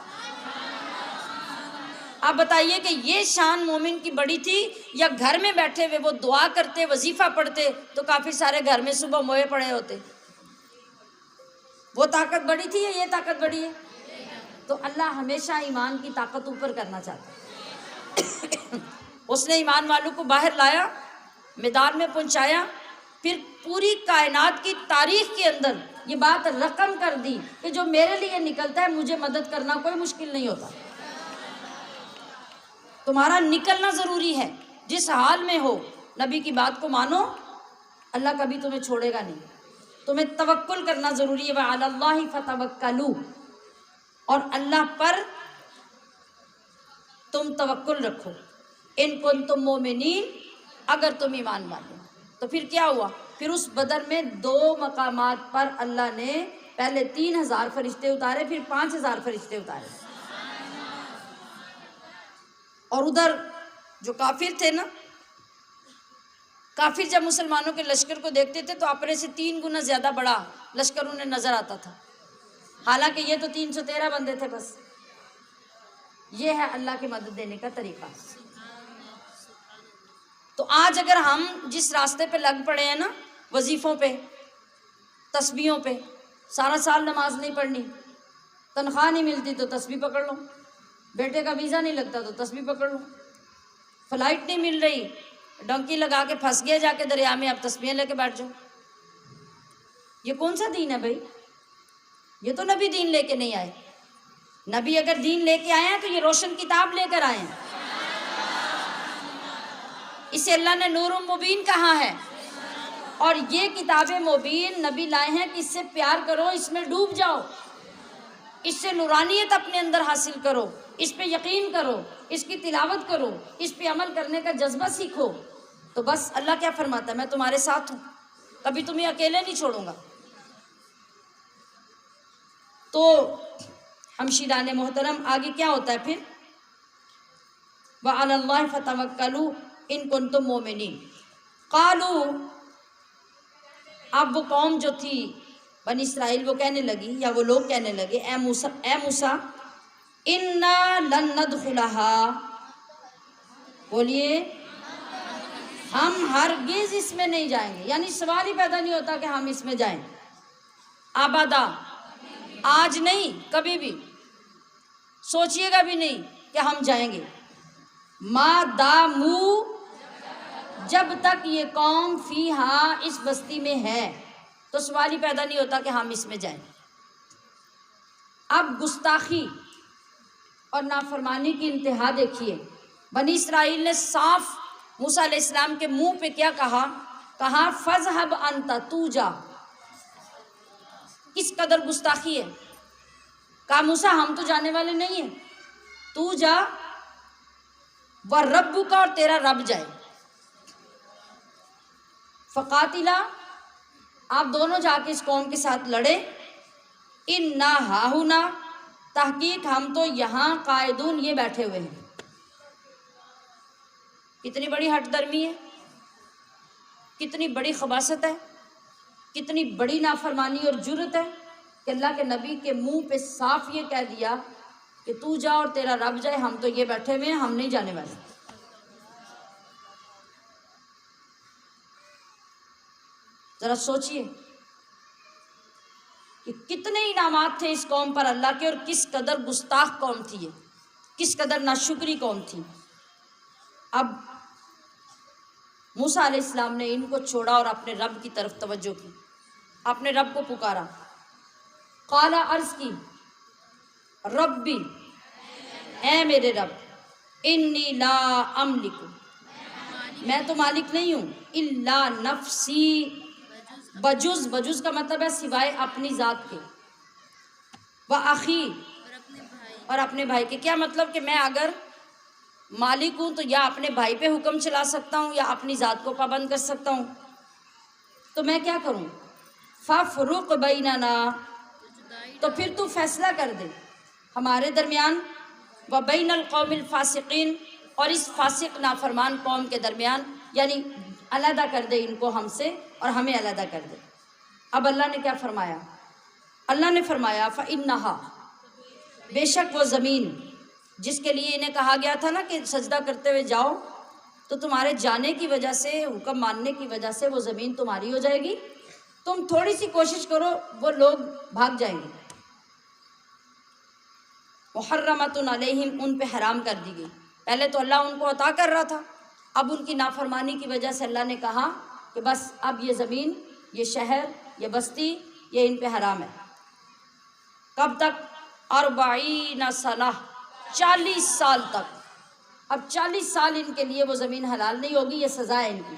آپ بتائیے کہ یہ شان مومن کی بڑی تھی یا گھر میں بیٹھے ہوئے وہ دعا کرتے، وظیفہ پڑھتے تو کافی سارے گھر میں صبح موئے پڑے ہوتے؟ وہ طاقت بڑی تھی یا یہ طاقت بڑی ہے؟ تو اللہ ہمیشہ ایمان کی طاقت اوپر کرنا چاہتا ہے۔ اس نے ایمان والوں کو باہر لایا، میدان میں پہنچایا، پھر پوری کائنات کی تاریخ کے اندر یہ بات رقم کر دی کہ جو میرے لیے نکلتا ہے مجھے مدد کرنا کوئی مشکل نہیں ہوتا۔ تمہارا نکلنا ضروری ہے، جس حال میں ہو نبی کی بات کو مانو، اللہ کبھی تمہیں چھوڑے گا نہیں۔ تمہیں توکل کرنا ضروری ہے، وَعَلَى اللَّهِ فَتَوَكَّلُوا، اور اللہ پر تم توکل رکھو، ان کنتم مومنین، اگر تم ایمان والو۔ تو پھر کیا ہوا؟ پھر اس بدر میں 2 مقامات پر اللہ نے پہلے 3000 فرشتے اتارے، پھر 5000 فرشتے اتارے، اور ادھر جو کافر تھے نا، کافر جب مسلمانوں کے لشکر کو دیکھتے تھے تو اپنے سے 3 گنا زیادہ بڑا لشکر انہیں نظر آتا تھا، حالانکہ یہ تو 313 بندے تھے بس۔ یہ ہے اللہ کی مدد دینے کا طریقہ۔ تو آج اگر ہم جس راستے پہ لگ پڑے ہیں نا، وظیفوں پہ، تسبیحوں پہ، سارا سال نماز نہیں پڑھنی، تنخواہ نہیں ملتی تو تسبیح پکڑ لو، بیٹے کا ویزا نہیں لگتا تو تسبیح پکڑ لو، فلائٹ نہیں مل رہی، ڈنکی لگا کے پھنس گیا جا کے دریا میں، اب تسبیحیں لے کے بیٹھ جاؤ۔ یہ کون سا دین ہے بھائی؟ یہ تو نبی دین لے کے نہیں آئے۔ نبی اگر دین لے کے آئے ہیں تو یہ روشن کتاب لے کر آئے ہیں، اسے اللہ نے نور مبین کہا ہے، اور یہ کتاب مبین نبی لائے ہیں کہ اس سے پیار کرو، اس میں ڈوب جاؤ، اس سے نورانیت اپنے اندر حاصل کرو، اس پہ یقین کرو، اس کی تلاوت کرو، اس پہ عمل کرنے کا جذبہ سیکھو۔ تو بس اللہ کیا فرماتا ہے؟ میں تمہارے ساتھ ہوں، کبھی تمہیں اکیلے نہیں چھوڑوں گا۔ تو ہمشیران محترم، آگے کیا ہوتا ہے پھر؟ وَعَلَى اللَّهِ فَتَوَكَّلُوا إِن كُنتُم مُؤْمِنِينَ۔ قالوا، اب وہ قوم جو تھی بنی اسرائیل، وہ کہنے لگی، یا وہ لوگ کہنے لگے، اے موسیٰ اِنَّا لَن نَدْخُلَهَا، بولیے ہم ہرگز اس میں نہیں جائیں گے، یعنی سوال ہی پیدا نہیں ہوتا کہ ہم اس میں جائیں۔ آبادا، آج نہیں، کبھی بھی سوچئے گا بھی نہیں کہ ہم جائیں گے۔ ما دامو، جب تک یہ قوم فیہا، اس بستی میں ہے، تو سوال ہی پیدا نہیں ہوتا کہ ہم اس میں جائیں۔ اب گستاخی اور نافرمانی کی انتہا دیکھیے، بنی اسرائیل نے صاف موسیٰ علیہ السلام کے منہ پہ کیا کہا؟ کہا فَاذْهَبْ أَنْتَ، تو جا۔ کس قدر گستاخی ہے! کہا موسیٰ ہم تو جانے والے نہیں ہیں، تو جا، وَرَبُّكَ، اور تیرا رب جائے۔ فَقَاتِلَا، آپ دونوں جا کے اس قوم کے ساتھ لڑے، إِنَّا هَاهُنَا، تحقیق ہم تو یہاں قائدون، یہ بیٹھے ہوئے ہیں۔ کتنی بڑی ہٹ درمی ہے، کتنی بڑی خباثت ہے کتنی بڑی نافرمانی اور جرت ہے کہ اللہ کے نبی کے منہ پہ صاف یہ کہہ دیا کہ تو جا اور تیرا رب جائے، ہم تو یہ بیٹھے ہوئے ہیں، ہم نہیں جانے والے۔ ذرا سوچئے کہ کتنے انعامات تھے اس قوم پر اللہ کے، اور کس قدر گستاخ قوم تھی یہ، کس قدر ناشکری قوم تھی۔ اب موسیٰ علیہ السلام نے ان کو چھوڑا اور اپنے رب کی طرف توجہ کی، اپنے رب کو پکارا۔ قال، عرض کی، ربی، اے میرے رب، انی لا املک، میں تو مالک نہیں ہوں، الا نفسی، بجز کا مطلب ہے سوائے اپنی ذات کے، وَأَخِي، اور اپنے بھائی کے۔ کیا مطلب کہ میں اگر مالک ہوں تو یا اپنے بھائی پہ حکم چلا سکتا ہوں یا اپنی ذات کو پابند کر سکتا ہوں، تو میں کیا کروں؟ فَافْرُقْ بَيْنَنَا، تو پھر تو فیصلہ کر دے ہمارے درمیان، وَبَيْنَ الْقَوْمِ الْفَاسِقِينَ، اور اس فاسق نافرمان قوم کے درمیان، یعنی علیحدہ کر دے ان کو ہم سے اور ہمیں علیحدہ کر دے۔ اب اللہ نے کیا فرمایا؟ اللہ نے فرمایا فَإِنَّهَا، بے شک وہ زمین جس کے لیے انہیں کہا گیا تھا نا کہ سجدہ کرتے ہوئے جاؤ، تو تمہارے جانے کی وجہ سے، حکم ماننے کی وجہ سے وہ زمین تمہاری ہو جائے گی۔ تم تھوڑی سی کوشش کرو، وہ لوگ بھاگ جائیں گے۔ محرمۃ علیہم، ان پہ حرام کر دی گئی۔ پہلے تو اللہ ان کو عطا کر رہا تھا، اب ان کی نافرمانی کی وجہ سے اللہ نے کہا کہ بس اب یہ زمین، یہ شہر، یہ بستی، یہ ان پہ حرام ہے۔ کب تک؟ 40 سنہ، 40 سال تک۔ اب 40 سال ان کے لیے وہ زمین حلال نہیں ہوگی، یہ سزا ہے ان کی۔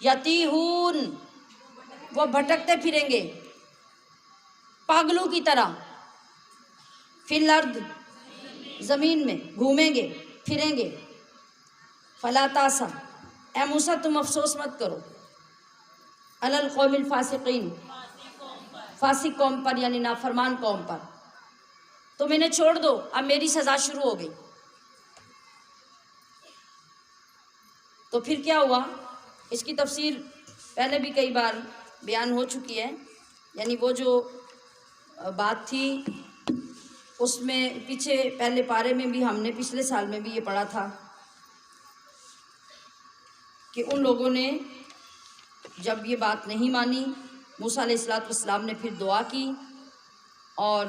یتیہون، وہ بھٹکتے پھریں گے پاگلوں کی طرح، فی الارض، زمین میں گھومیں گے پھریں گے۔ فلا تاسا، اے موسیٰ تم افسوس مت کرو، علی القوم الفاسقین، فاسق قوم پر، یعنی نافرمان قوم پر، تم انہیں چھوڑ دو، اب میری سزا شروع ہو گئی۔ تو پھر کیا ہوا؟ اس کی تفسیر پہلے بھی کئی بار بیان ہو چکی ہے، یعنی وہ جو بات تھی اس میں پیچھے پہلے پارے میں بھی ہم نے پچھلے سال میں بھی یہ پڑھا تھا کہ ان لوگوں نے جب یہ بات نہیں مانی، موسیٰ علیہ السلام نے پھر دعا کی، اور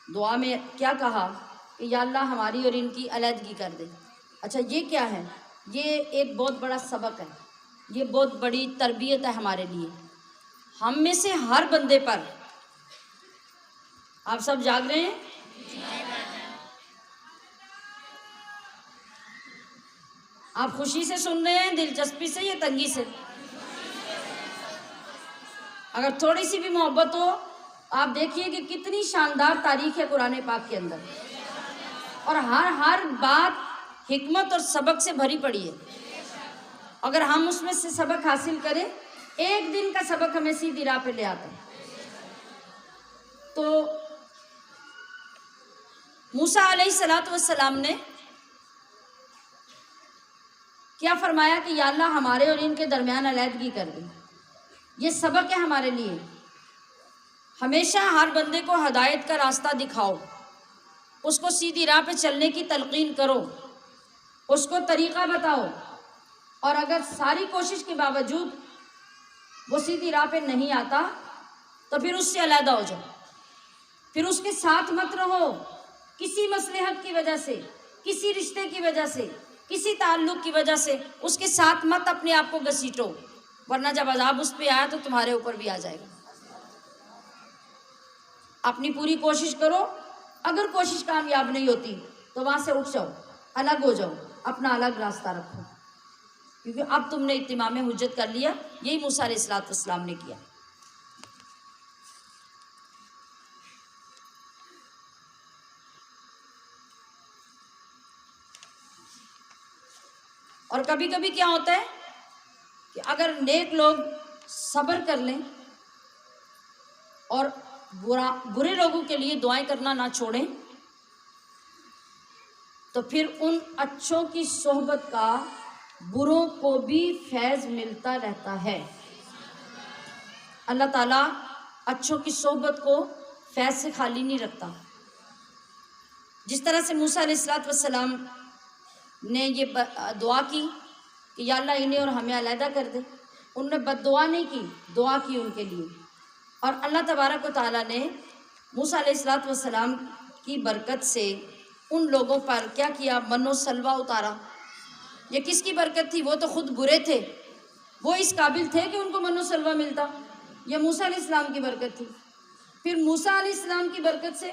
دعا میں کیا کہا کہ یا اللہ ہماری اور ان کی علیحدگی کر دے۔ اچھا یہ کیا ہے؟ یہ ایک بہت بڑا سبق ہے، یہ بہت بڑی تربیت ہے ہمارے لیے۔ ہم میں سے ہر بندے پر، آپ سب جاگ رہے ہیں؟ آپ خوشی سے سن رہے ہیں، دلچسپی سے یا تنگی سے؟ اگر تھوڑی سی بھی محبت ہو، آپ دیکھیے کہ کتنی شاندار تاریخ ہے قرآن پاک کے اندر، اور ہر بات حکمت اور سبق سے بھری پڑی ہے۔ اگر ہم اس میں سے سبق حاصل کریں، ایک دن کا سبق ہمیں سیدھی راہ پہ لے آتا ہے۔ تو موسیٰ علیہ السلام نے کیا فرمایا کہ یا اللہ ہمارے اور ان کے درمیان علیحدگی کر دیں۔ یہ سبق ہے ہمارے لیے، ہمیشہ ہر بندے کو ہدایت کا راستہ دکھاؤ، اس کو سیدھی راہ پہ چلنے کی تلقین کرو، اس کو طریقہ بتاؤ، اور اگر ساری کوشش کے باوجود وہ سیدھی راہ پہ نہیں آتا تو پھر اس سے علیحدہ ہو جاؤ، پھر اس کے ساتھ مت رہو، کسی مصلحت کی وجہ سے، کسی رشتے کی وجہ سے، کسی تعلق کی وجہ سے اس کے ساتھ مت اپنے آپ کو گھسیٹو، ورنہ جب عذاب اس پہ آیا تو تمہارے اوپر بھی آ جائے گا۔ اپنی پوری کوشش کرو، اگر کوشش کامیاب نہیں ہوتی تو وہاں سے اٹھ جاؤ، الگ ہو جاؤ، اپنا الگ راستہ رکھو، کیونکہ اب تم نے اتمام حجت کر لیا۔ یہی موسیٰ علیہ السلام نے کیا۔ اور کبھی کبھی کیا ہوتا ہے کہ اگر نیک لوگ صبر کر لیں اور برے لوگوں کے لیے دعائیں کرنا نہ چھوڑیں، تو پھر ان اچھوں کی صحبت کا بروں کو بھی فیض ملتا رہتا ہے۔ اللہ تعالیٰ اچھوں کی صحبت کو فیض سے خالی نہیں رکھتا۔ جس طرح سے موسیٰ علیہ السلام نے یہ دعا کی کہ یا اللہ انہیں اور ہمیں علیحدہ کر دے، انہوں نے بد دعا نہیں کی، دعا کی ان کے لیے، اور اللہ تبارک و تعالیٰ نے موسیٰ علیہ السلام کی برکت سے ان لوگوں پر کیا کیا؟ من و سلوہ اتارا۔ یہ کس کی برکت تھی؟ وہ تو خود برے تھے، وہ اس قابل تھے کہ ان کو من و سلوہ ملتا، یہ موسیٰ علیہ السلام کی برکت تھی۔ پھر موسیٰ علیہ السلام کی برکت سے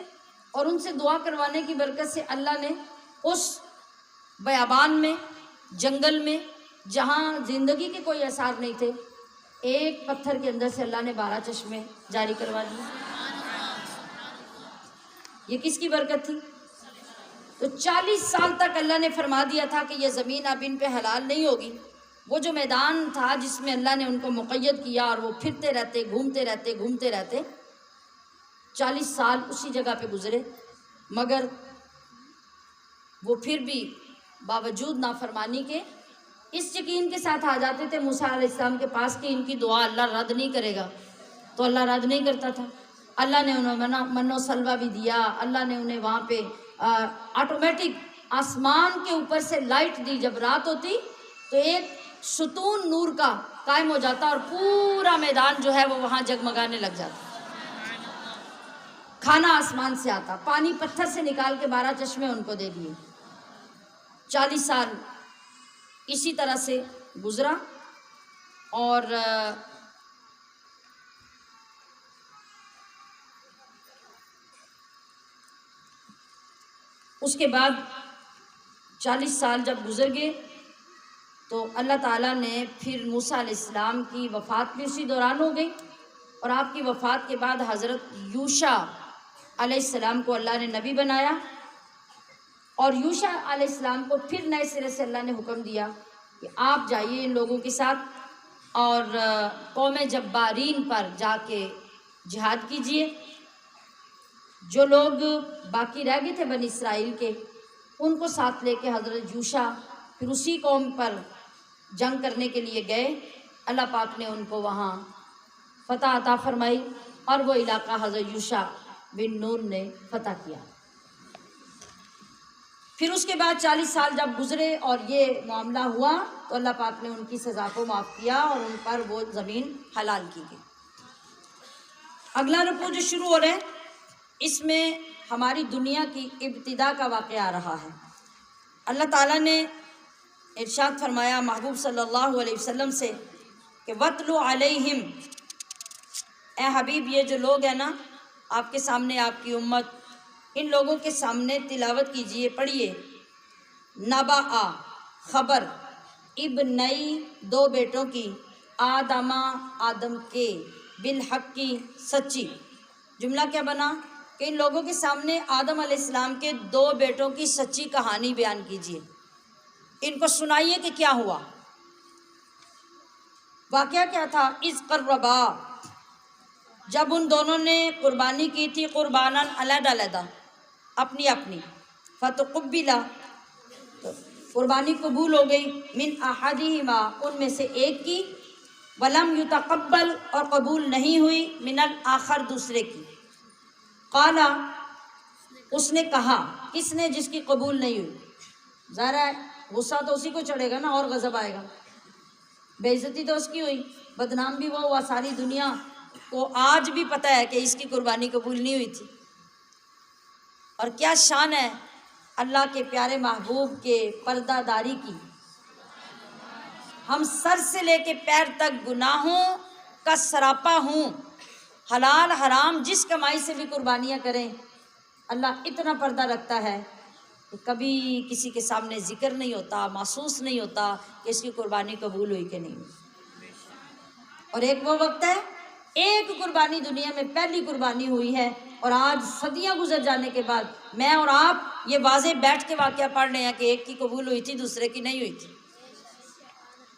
اور ان سے دعا کروانے کی برکت سے اللہ نے اس بیابان میں، جنگل میں، جہاں زندگی کے کوئی آثار نہیں تھے، ایک پتھر کے اندر سے اللہ نے 12 چشمے جاری کروا دیے۔ یہ کس کی برکت تھی؟ تو 40 سال تک اللہ نے فرما دیا تھا کہ یہ زمین اب ان پہ حلال نہیں ہوگی۔ وہ جو میدان تھا جس میں اللہ نے ان کو مقید کیا اور وہ پھرتے رہتے، گھومتے رہتے 40 سال اسی جگہ پہ گزرے، مگر وہ پھر بھی باوجود نافرمانی کے اس یقین کے ساتھ آ جاتے تھے موسیٰ علیہ السلام کے پاس کہ ان کی دعا اللہ رد نہیں کرے گا، تو اللہ رد نہیں کرتا تھا۔ اللہ نے انہیں من و سلوہ بھی دیا، اللہ نے انہیں وہاں پہ آٹومیٹک آسمان کے اوپر سے لائٹ دی، جب رات ہوتی تو ایک ستون نور کا قائم ہو جاتا اور پورا میدان جو ہے وہ وہاں جگمگانے لگ جاتا، کھانا آسمان سے آتا، پانی پتھر سے نکال کے 12 چشمے ان کو دے دیے۔ 40 سال اسی طرح سے گزرا، اور اس کے بعد 40 سال جب گزر گئے تو اللہ تعالیٰ نے پھر موسیٰ علیہ السلام کی وفات بھی اسی دوران ہو گئی، اور آپ کی وفات کے بعد حضرت یوشع علیہ السلام کو اللہ نے نبی بنایا، اور یوشع علیہ السلام کو پھر نئے سرے سے اللہ نے حکم دیا کہ آپ جائیے ان لوگوں کے ساتھ اور قوم جبارین پر جا کے جہاد کیجئے۔ جو لوگ باقی رہ گئے تھے بنی اسرائیل کے، ان کو ساتھ لے کے حضرت یوشع پھر اسی قوم پر جنگ کرنے کے لیے گئے۔ اللہ پاک نے ان کو وہاں فتح عطا فرمائی، اور وہ علاقہ حضرت یوشع بن نون نے فتح کیا۔ پھر اس کے بعد 40 سال جب گزرے اور یہ معاملہ ہوا تو اللہ پاک نے ان کی سزا کو معاف کیا اور ان پر وہ زمین حلال کی گئی۔ اگلا رکوع جو شروع ہو رہا ہے اس میں ہماری دنیا کی ابتدا کا واقعہ آ رہا ہے۔ اللہ تعالیٰ نے ارشاد فرمایا محبوب صلی اللہ علیہ وسلم سے کہ وَاتْلُ عَلَيْهِمْ، اے حبیب یہ جو لوگ ہیں نا آپ کے سامنے، آپ کی امت، ان لوگوں کے سامنے تلاوت کیجئے، پڑھیے نبأ، خبر، ابنئی، 2 بیٹوں کی، آدمہ، آدم کے، بالحق کی، سچی۔ جملہ کیا بنا کہ ان لوگوں کے سامنے آدم علیہ السلام کے 2 بیٹوں کی سچی کہانی بیان کیجئے، ان کو سنائیے کہ کیا ہوا، واقعہ کیا تھا۔ اذ قربا، جب ان دونوں نے قربانی کی تھی، قرباناً علیحدہ علیحدہ، اپنی اپنی، فتقبلا، قربانی قبول ہو گئی، من احدہما، ان میں سے ایک کی، ولم یتقبل، اور قبول نہیں ہوئی، من الآخر، دوسرے کی، قال، اس نے کہا، کس نے؟ جس کی قبول نہیں ہوئی، ظاہر ہے غصہ تو اسی کو چڑھے گا نا، اور غضب آئے گا، بے عزتی تو اس کی ہوئی، بدنام بھی وہ ہوا، ساری دنیا کو آج بھی پتہ ہے کہ اس کی قربانی قبول نہیں ہوئی تھی۔ اور کیا شان ہے اللہ کے پیارے محبوب کے پردہ داری کی، ہم سر سے لے کے پیر تک گناہوں کا سراپا ہوں، حلال حرام جس کمائی سے بھی قربانیاں کریں، اللہ اتنا پردہ رکھتا ہے کہ کبھی کسی کے سامنے ذکر نہیں ہوتا، محسوس نہیں ہوتا کہ اس کی قربانی قبول ہوئی کہ نہیں ہوئی۔ اور ایک وہ وقت ہے، ایک قربانی دنیا میں پہلی قربانی ہوئی ہے، اور آج صدیاں گزر جانے کے بعد میں اور آپ یہ واضح بیٹھ کے واقعہ پڑھ رہے ہیں کہ ایک کی قبول ہوئی تھی، دوسرے کی نہیں ہوئی تھی،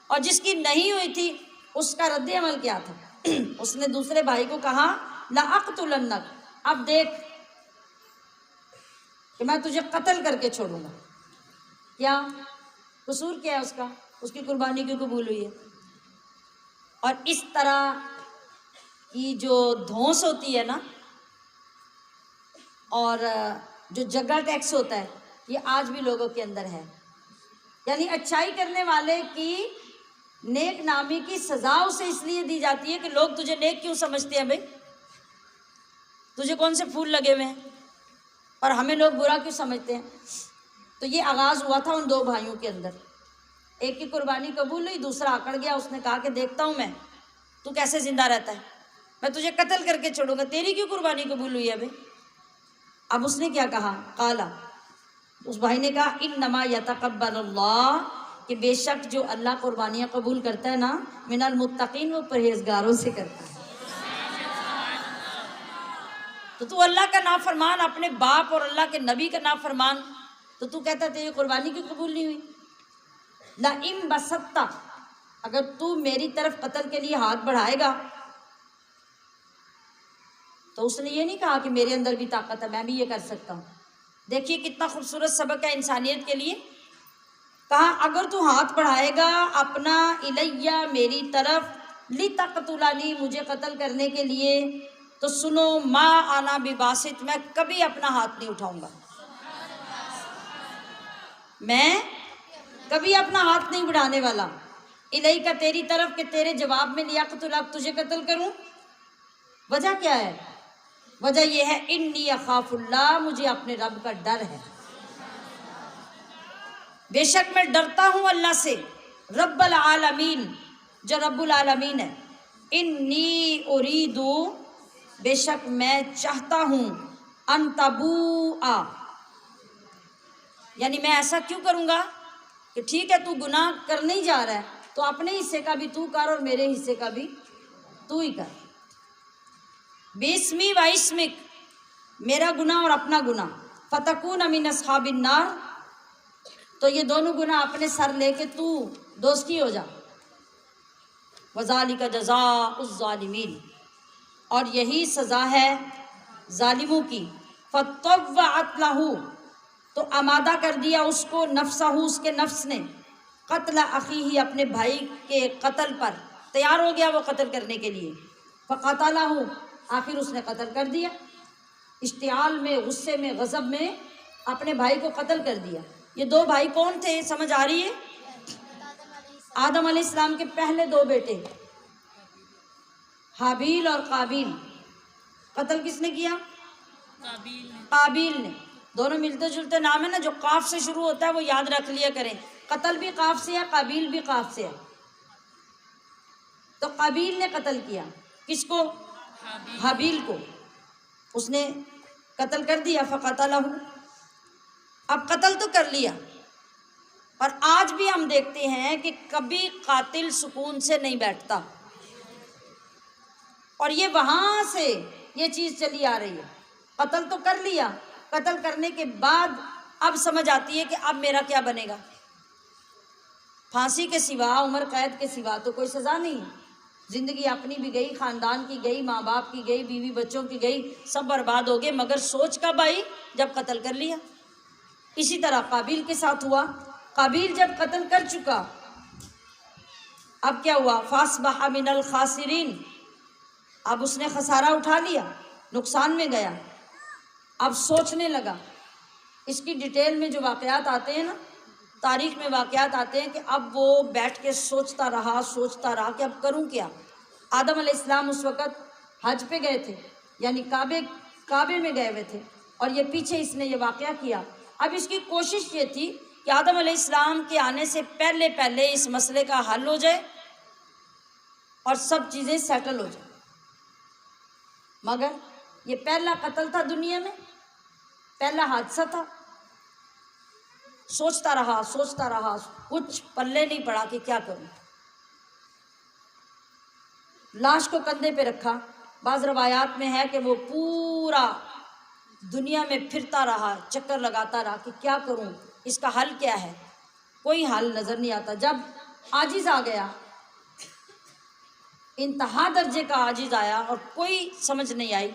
اور جس کی نہیں ہوئی تھی اس کا رد عمل کیا تھا؟ اس نے دوسرے بھائی کو کہا لَأَقْتُلَنَّكَ، اب دیکھ کہ میں تجھے قتل کر کے چھوڑوں گا۔ کیا قصور کیا ہے اس کا؟ اس کی قربانی کیوں قبول ہوئی ہے؟ اور اس طرح کی جو دھونس ہوتی ہے نا، اور جو جگہ ٹیکس ہوتا ہے، یہ آج بھی لوگوں کے اندر ہے. یعنی اچھائی کرنے والے کی نیک نامی کی سزا اسے اس لیے دی جاتی ہے کہ لوگ تجھے نیک کیوں سمجھتے ہیں بھائی، تجھے کون سے پھول لگے ہوئے ہیں، اور ہمیں لوگ برا کیوں سمجھتے ہیں. تو یہ آغاز ہوا تھا ان دو بھائیوں کے اندر. ایک کی قربانی قبول ہوئی، دوسرا اکڑ گیا. اس نے کہا کہ دیکھتا ہوں میں تو کیسے زندہ رہتا ہے، میں تجھے قتل کر کے چھوڑوں گا. تیری کیوں قربانی قبول ہوئی ہے بھائی؟ اب اس نے کیا کہا؟ قالا، اس بھائی نے کہا انما یتقبل اللہ، کہ بے شک جو اللہ قربانیاں قبول کرتا ہے نا، من المتقین، وہ پرہیزگاروں سے کرتا ہے. تو اللہ کا نافرمان، اپنے باپ اور اللہ کے نبی کا نافرمان، تو کہتا تیری قربانی کیوں قبول نہیں ہوئی؟ لئن بسطت، اگر تو میری طرف قتل کے لیے ہاتھ بڑھائے گا. تو اس نے یہ نہیں کہا کہ میرے اندر بھی طاقت ہے، میں بھی یہ کر سکتا ہوں. دیکھیے کتنا خوبصورت سبق ہے انسانیت کے لیے. کہا اگر تو ہاتھ بڑھائے گا اپنا الیہ، میری طرف، لتقتلنی، مجھے قتل کرنے کے لیے، تو سنو، ما انا بباسط، میں کبھی اپنا ہاتھ نہیں اٹھاؤں گا. میں کبھی اپنا ہاتھ نہیں بڑھانے والا. الیہ کا، تیری طرف، کہ تیرے جواب میں لیقتلک، تجھے قتل کروں. وجہ کیا ہے؟ وجہ یہ ہے انی اخاف اللہ، مجھے اپنے رب کا ڈر ہے. بے شک میں ڈرتا ہوں اللہ سے، رب العالمین، جو رب العالمین ہے. انی اریدو، بے شک میں چاہتا ہوں، ان تبوء، یعنی میں ایسا کیوں کروں گا کہ ٹھیک ہے تو گناہ کرنے ہی جا رہا ہے تو اپنے حصے کا بھی تو کر اور میرے حصے کا بھی تو ہی کر. باسمی و اسمک، میرا گناہ اور اپنا گناہ، فتکون من اصحاب النار، تو یہ دونوں گناہ اپنے سر لے کے تو دوستی ہو جا. وذالک جزاء الظالمین، اور یہی سزا ہے ظالموں کی. فطوعت لہ، تو آمادہ کر دیا اس کو، نفسہ، اس کے نفس نے، قتل اخیہ، اپنے بھائی کے قتل پر تیار ہو گیا وہ قتل کرنے کے لیے. فقتلہ، آخر اس نے قتل کر دیا. اشتعال میں، غصے میں، غضب میں اپنے بھائی کو قتل کر دیا. یہ دو بھائی کون تھے سمجھ آ رہی ہے؟ آدم علیہ السلام کے پہلے دو بیٹے، حابیل اور قابیل. قتل کس نے کیا؟ قابیل نے. قابیل نے. دونوں ملتے جلتے نام ہے نا، جو قاف سے شروع ہوتا ہے وہ یاد رکھ لیا کریں. قتل بھی قاف سے ہے، قابیل بھی قاف سے ہے. تو قابیل نے قتل کیا کس کو؟ حابیل کو. اس نے قتل کر دیا. فقتلہ، اب قتل تو کر لیا، اور آج بھی ہم دیکھتے ہیں کہ کبھی قاتل سکون سے نہیں بیٹھتا، اور یہ وہاں سے یہ چیز چلی آ رہی ہے. قتل تو کر لیا، قتل کرنے کے بعد اب سمجھ آتی ہے کہ اب میرا کیا بنے گا. پھانسی کے سوا، عمر قید کے سوا تو کوئی سزا نہیں ہے. زندگی اپنی بھی گئی، خاندان کی گئی، ماں باپ کی گئی، بیوی بچوں کی گئی، سب برباد ہو گئے. مگر سوچ کب آئی؟ جب قتل کر لیا. اسی طرح قابیل کے ساتھ ہوا. قابیل جب قتل کر چکا، اب کیا ہوا؟ فاصبح من الخاسرین، اب اس نے خسارہ اٹھا لیا، نقصان میں گیا. اب سوچنے لگا. اس کی ڈیٹیل میں جو واقعات آتے ہیں نا، تاریخ میں واقعات آتے ہیں کہ اب وہ بیٹھ کے سوچتا رہا کہ اب کروں کیا. آدم علیہ السلام اس وقت حج پہ گئے تھے، یعنی کعبے میں گئے ہوئے تھے، اور یہ پیچھے اس نے یہ واقعہ کیا. اب اس کی کوشش یہ تھی کہ آدم علیہ السلام کے آنے سے پہلے پہلے اس مسئلے کا حل ہو جائے اور سب چیزیں سیٹل ہو جائیں. مگر یہ پہلا قتل تھا دنیا میں، پہلا حادثہ تھا. سوچتا رہا، کچھ پلے نہیں پڑا کہ کیا کروں. لاش کو کندھے پہ رکھا. بعض روایات میں ہے کہ وہ پورا دنیا میں پھرتا رہا، چکر لگاتا رہا کہ کیا کروں، اس کا حل کیا ہے. کوئی حل نظر نہیں آتا. جب عاجز آ گیا، انتہا درجے کا عاجز آیا اور کوئی سمجھ نہیں آئی،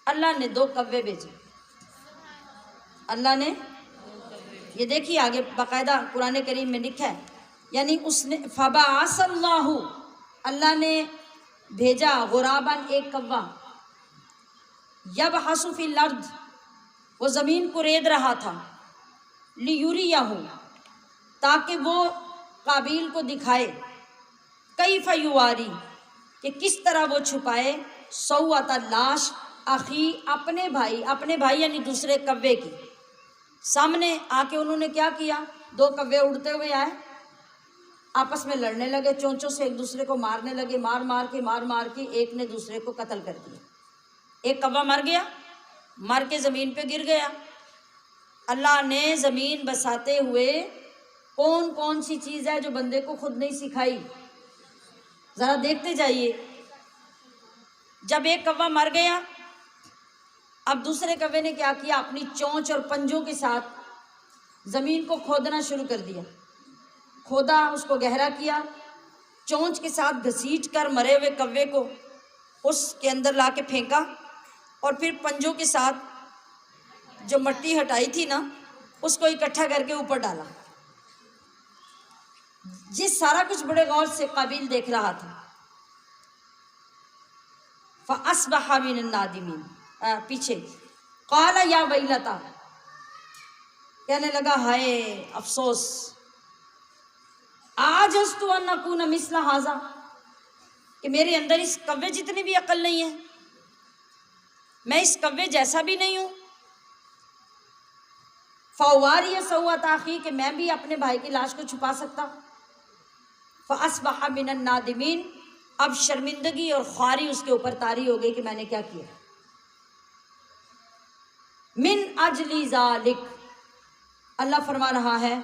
اللہ نے 2 کوے بھیجے. اللہ نے، یہ دیکھیے آگے باقاعدہ قرآن کریم میں لکھا ہے، یعنی اس نے فبعث اللہ، اللہ نے بھیجا غراباً ایک کوا، یبحث فی الارض، وہ زمین کو رید رہا تھا، لیریہ، تاکہ وہ قابیل کو دکھائے، کیف یواری، کہ کس طرح وہ چھپائے، سوۃ لاش اخی، اپنے بھائی یعنی دوسرے کوے کی سامنے آ کے انہوں نے کیا کیا، دو کوے اڑتے ہوئے آئے، آپس میں لڑنے لگے، چونچوں سے ایک دوسرے کو مارنے لگے، مار کے ایک نے دوسرے کو قتل کر دیا، ایک کوا مر گیا، مر کے زمین پہ گر گیا۔ اللہ نے زمین بساتے ہوئے کون کون سی چیز ہے جو بندے کو خود نہیں سکھائی، ذرا دیکھتے جائیے۔ جب ایک کوا مر گیا، اب دوسرے کوے نے کیا کیا، اپنی چونچ اور پنجوں کے ساتھ زمین کو کھودنا شروع کر دیا، کھودا، اس کو گہرا کیا، چونچ کے ساتھ گھسیٹ کر مرے ہوئے کوے کو اس کے اندر لا کے پھینکا، اور پھر پنجوں کے ساتھ جو مٹی ہٹائی تھی نا اس کو اکٹھا کر کے اوپر ڈالا۔ یہ سارا کچھ بڑے غور سے قابیل دیکھ رہا تھا۔ فَأَصْبَحَ مِنَ النَّادِمِينَ، پیچھے قَالَ يَا وَيْلَتَا، کہنے لگا ہائے افسوس، عَجَزْتُ أَنْ أَكُونَ مِثْلَ هَذَا، کہ میرے اندر اس کوے جتنی بھی عقل نہیں ہے، میں اس کوے جیسا بھی نہیں ہوں۔ فَأُوَارِيَ سَوْءَةَ أَخِي، کہ میں بھی اپنے بھائی کی لاش کو چھپا سکتا۔ فَأَصْبَحَ مِنَ النَّادِمِينَ، اب شرمندگی اور خواری اس کے اوپر طاری ہو گئی کہ میں نے کیا کیا۔ من اجل ذالک، اللہ فرما رہا ہے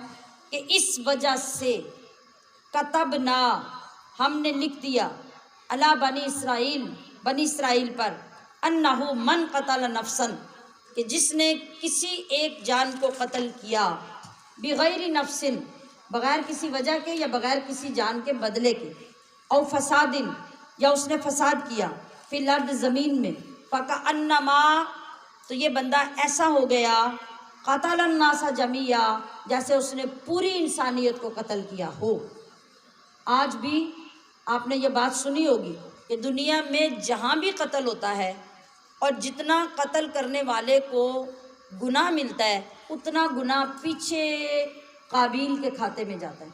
کہ اس وجہ سے، کتبنا، ہم نے لکھ دیا، علی بنی اسرائیل پر، انہ من قتل نفسا، کہ جس نے کسی ایک جان کو قتل کیا، بغیر نفس، بغیر کسی وجہ کے یا بغیر کسی جان کے بدلے کے، او فساد، یا اس نے فساد کیا، فی الارض، زمین میں، فکأنما، تو یہ بندہ ایسا ہو گیا، قتل الناس جمیعا، جیسے اس نے پوری انسانیت کو قتل کیا ہو۔ آج بھی آپ نے یہ بات سنی ہوگی کہ دنیا میں جہاں بھی قتل ہوتا ہے اور جتنا قتل کرنے والے کو گناہ ملتا ہے اتنا گناہ پیچھے قابیل کے کھاتے میں جاتا ہے،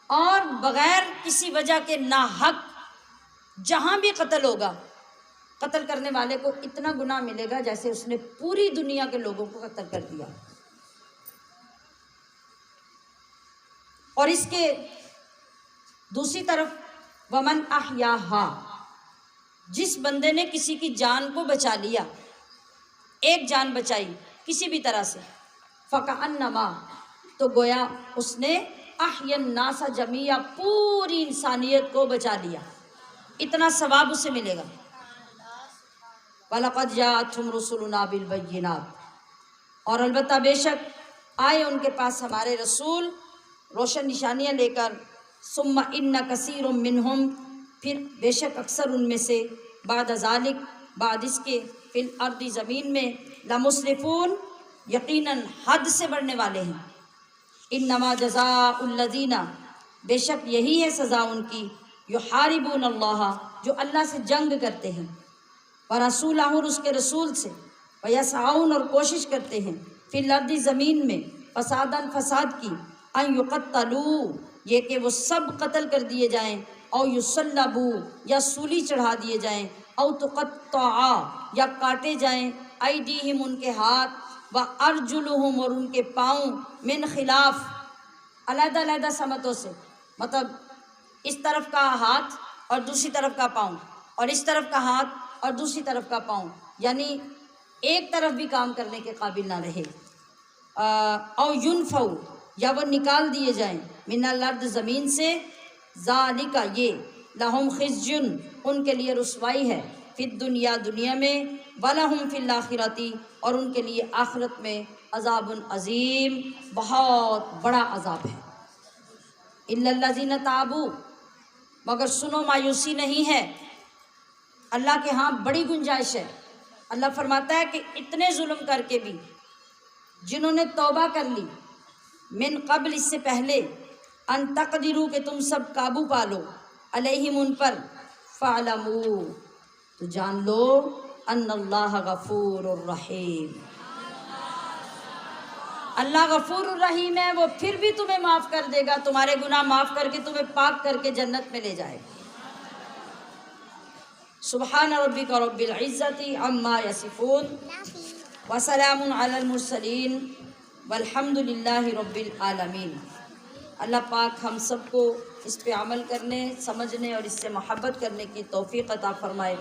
اور بغیر کسی وجہ کے ناحق جہاں بھی قتل ہوگا، قتل کرنے والے کو اتنا گناہ ملے گا جیسے اس نے پوری دنیا کے لوگوں کو قتل کر دیا۔ اور اس کے دوسری طرف ومن احیاہا، جس بندے نے کسی کی جان کو بچا لیا، ایک جان بچائی کسی بھی طرح سے، فکأنما، تو گویا اس نے احیا الناس جمیعا، پوری انسانیت کو بچا لیا، اتنا ثواب اسے ملے گا۔ وَلَقَدْ جَاءَتْهُمْ رُسُلُنَا بِالْبَيِّنَاتِ، اور البتہ بے شک آئے ان کے پاس ہمارے رسول روشن نشانیاں لے کر، ثُمَّ إِنَّ كَثِيرٌ مِّنْهُمْ، پھر بے شک اکثر ان میں سے، بعد ذالک، بعد اس کے، فی الارض، زمین میں، لمسرفون، یقیناً حد سے بڑھنے والے ہیں۔ انما جزاء الذین، بے شک یہی ہے سزا ان کی، یحاربون اللہ، جو اللہ سے جنگ کرتے ہیں، ورسولہ، اور اس کے رسول سے، ویسعون، اور کوشش کرتے ہیں، فی الارض، زمین میں، فساداً، فساد کی، ان یقتلوا، یہ کہ وہ سب قتل کر دیے جائیں، او یصلبوا، یا سولی چڑھا دیے جائیں، او تقطع، یا کاٹے جائیں، ایدیہم، ان کے ہاتھ، وارجلہم، اور ان کے پاؤں، من خلاف، علیحدہ علیحدہ سمتوں سے، مطلب اس طرف کا ہاتھ اور دوسری طرف کا پاؤں، اور اس طرف کا ہاتھ اور دوسری طرف کا پاؤں، یعنی ایک طرف بھی کام کرنے کے قابل نہ رہے، او ینفو، یا وہ نکال دیے جائیں، من الارض، زمین سے، ذالک، یہ، لہم خزی، ان کے لیے رسوائی ہے، فی الدنیا، دنیا میں، ولہم فی الآخرۃ، اور ان کے لیے آخرت میں، عذاب عظیم، بہت بڑا عذاب ہے۔ الا الذین تابوا، مگر سنو مایوسی نہیں ہے، اللہ کے ہاں بڑی گنجائش ہے۔ اللہ فرماتا ہے کہ اتنے ظلم کر کے بھی جنہوں نے توبہ کر لی، من قبل، اس سے پہلے، ان تقدروا، کہ تم سب قابو پالو، علیہم ان پر، فَاعْلَمُوا تو جان لو، ان اللہ غفور الرحیم، اللہ غفور الرحیم ہے، وہ پھر بھی تمہیں معاف کر دے گا، تمہارے گناہ معاف کر کے تمہیں پاک کر کے جنت میں لے جائے گا۔ سبحان ربک رب العزت عما یصفون وسلام علی المرسلین والحمد للہ رب العالمین۔ اللہ پاک ہم سب کو اس پہ عمل کرنے، سمجھنے اور اس سے محبت کرنے کی توفیق عطا فرمائے۔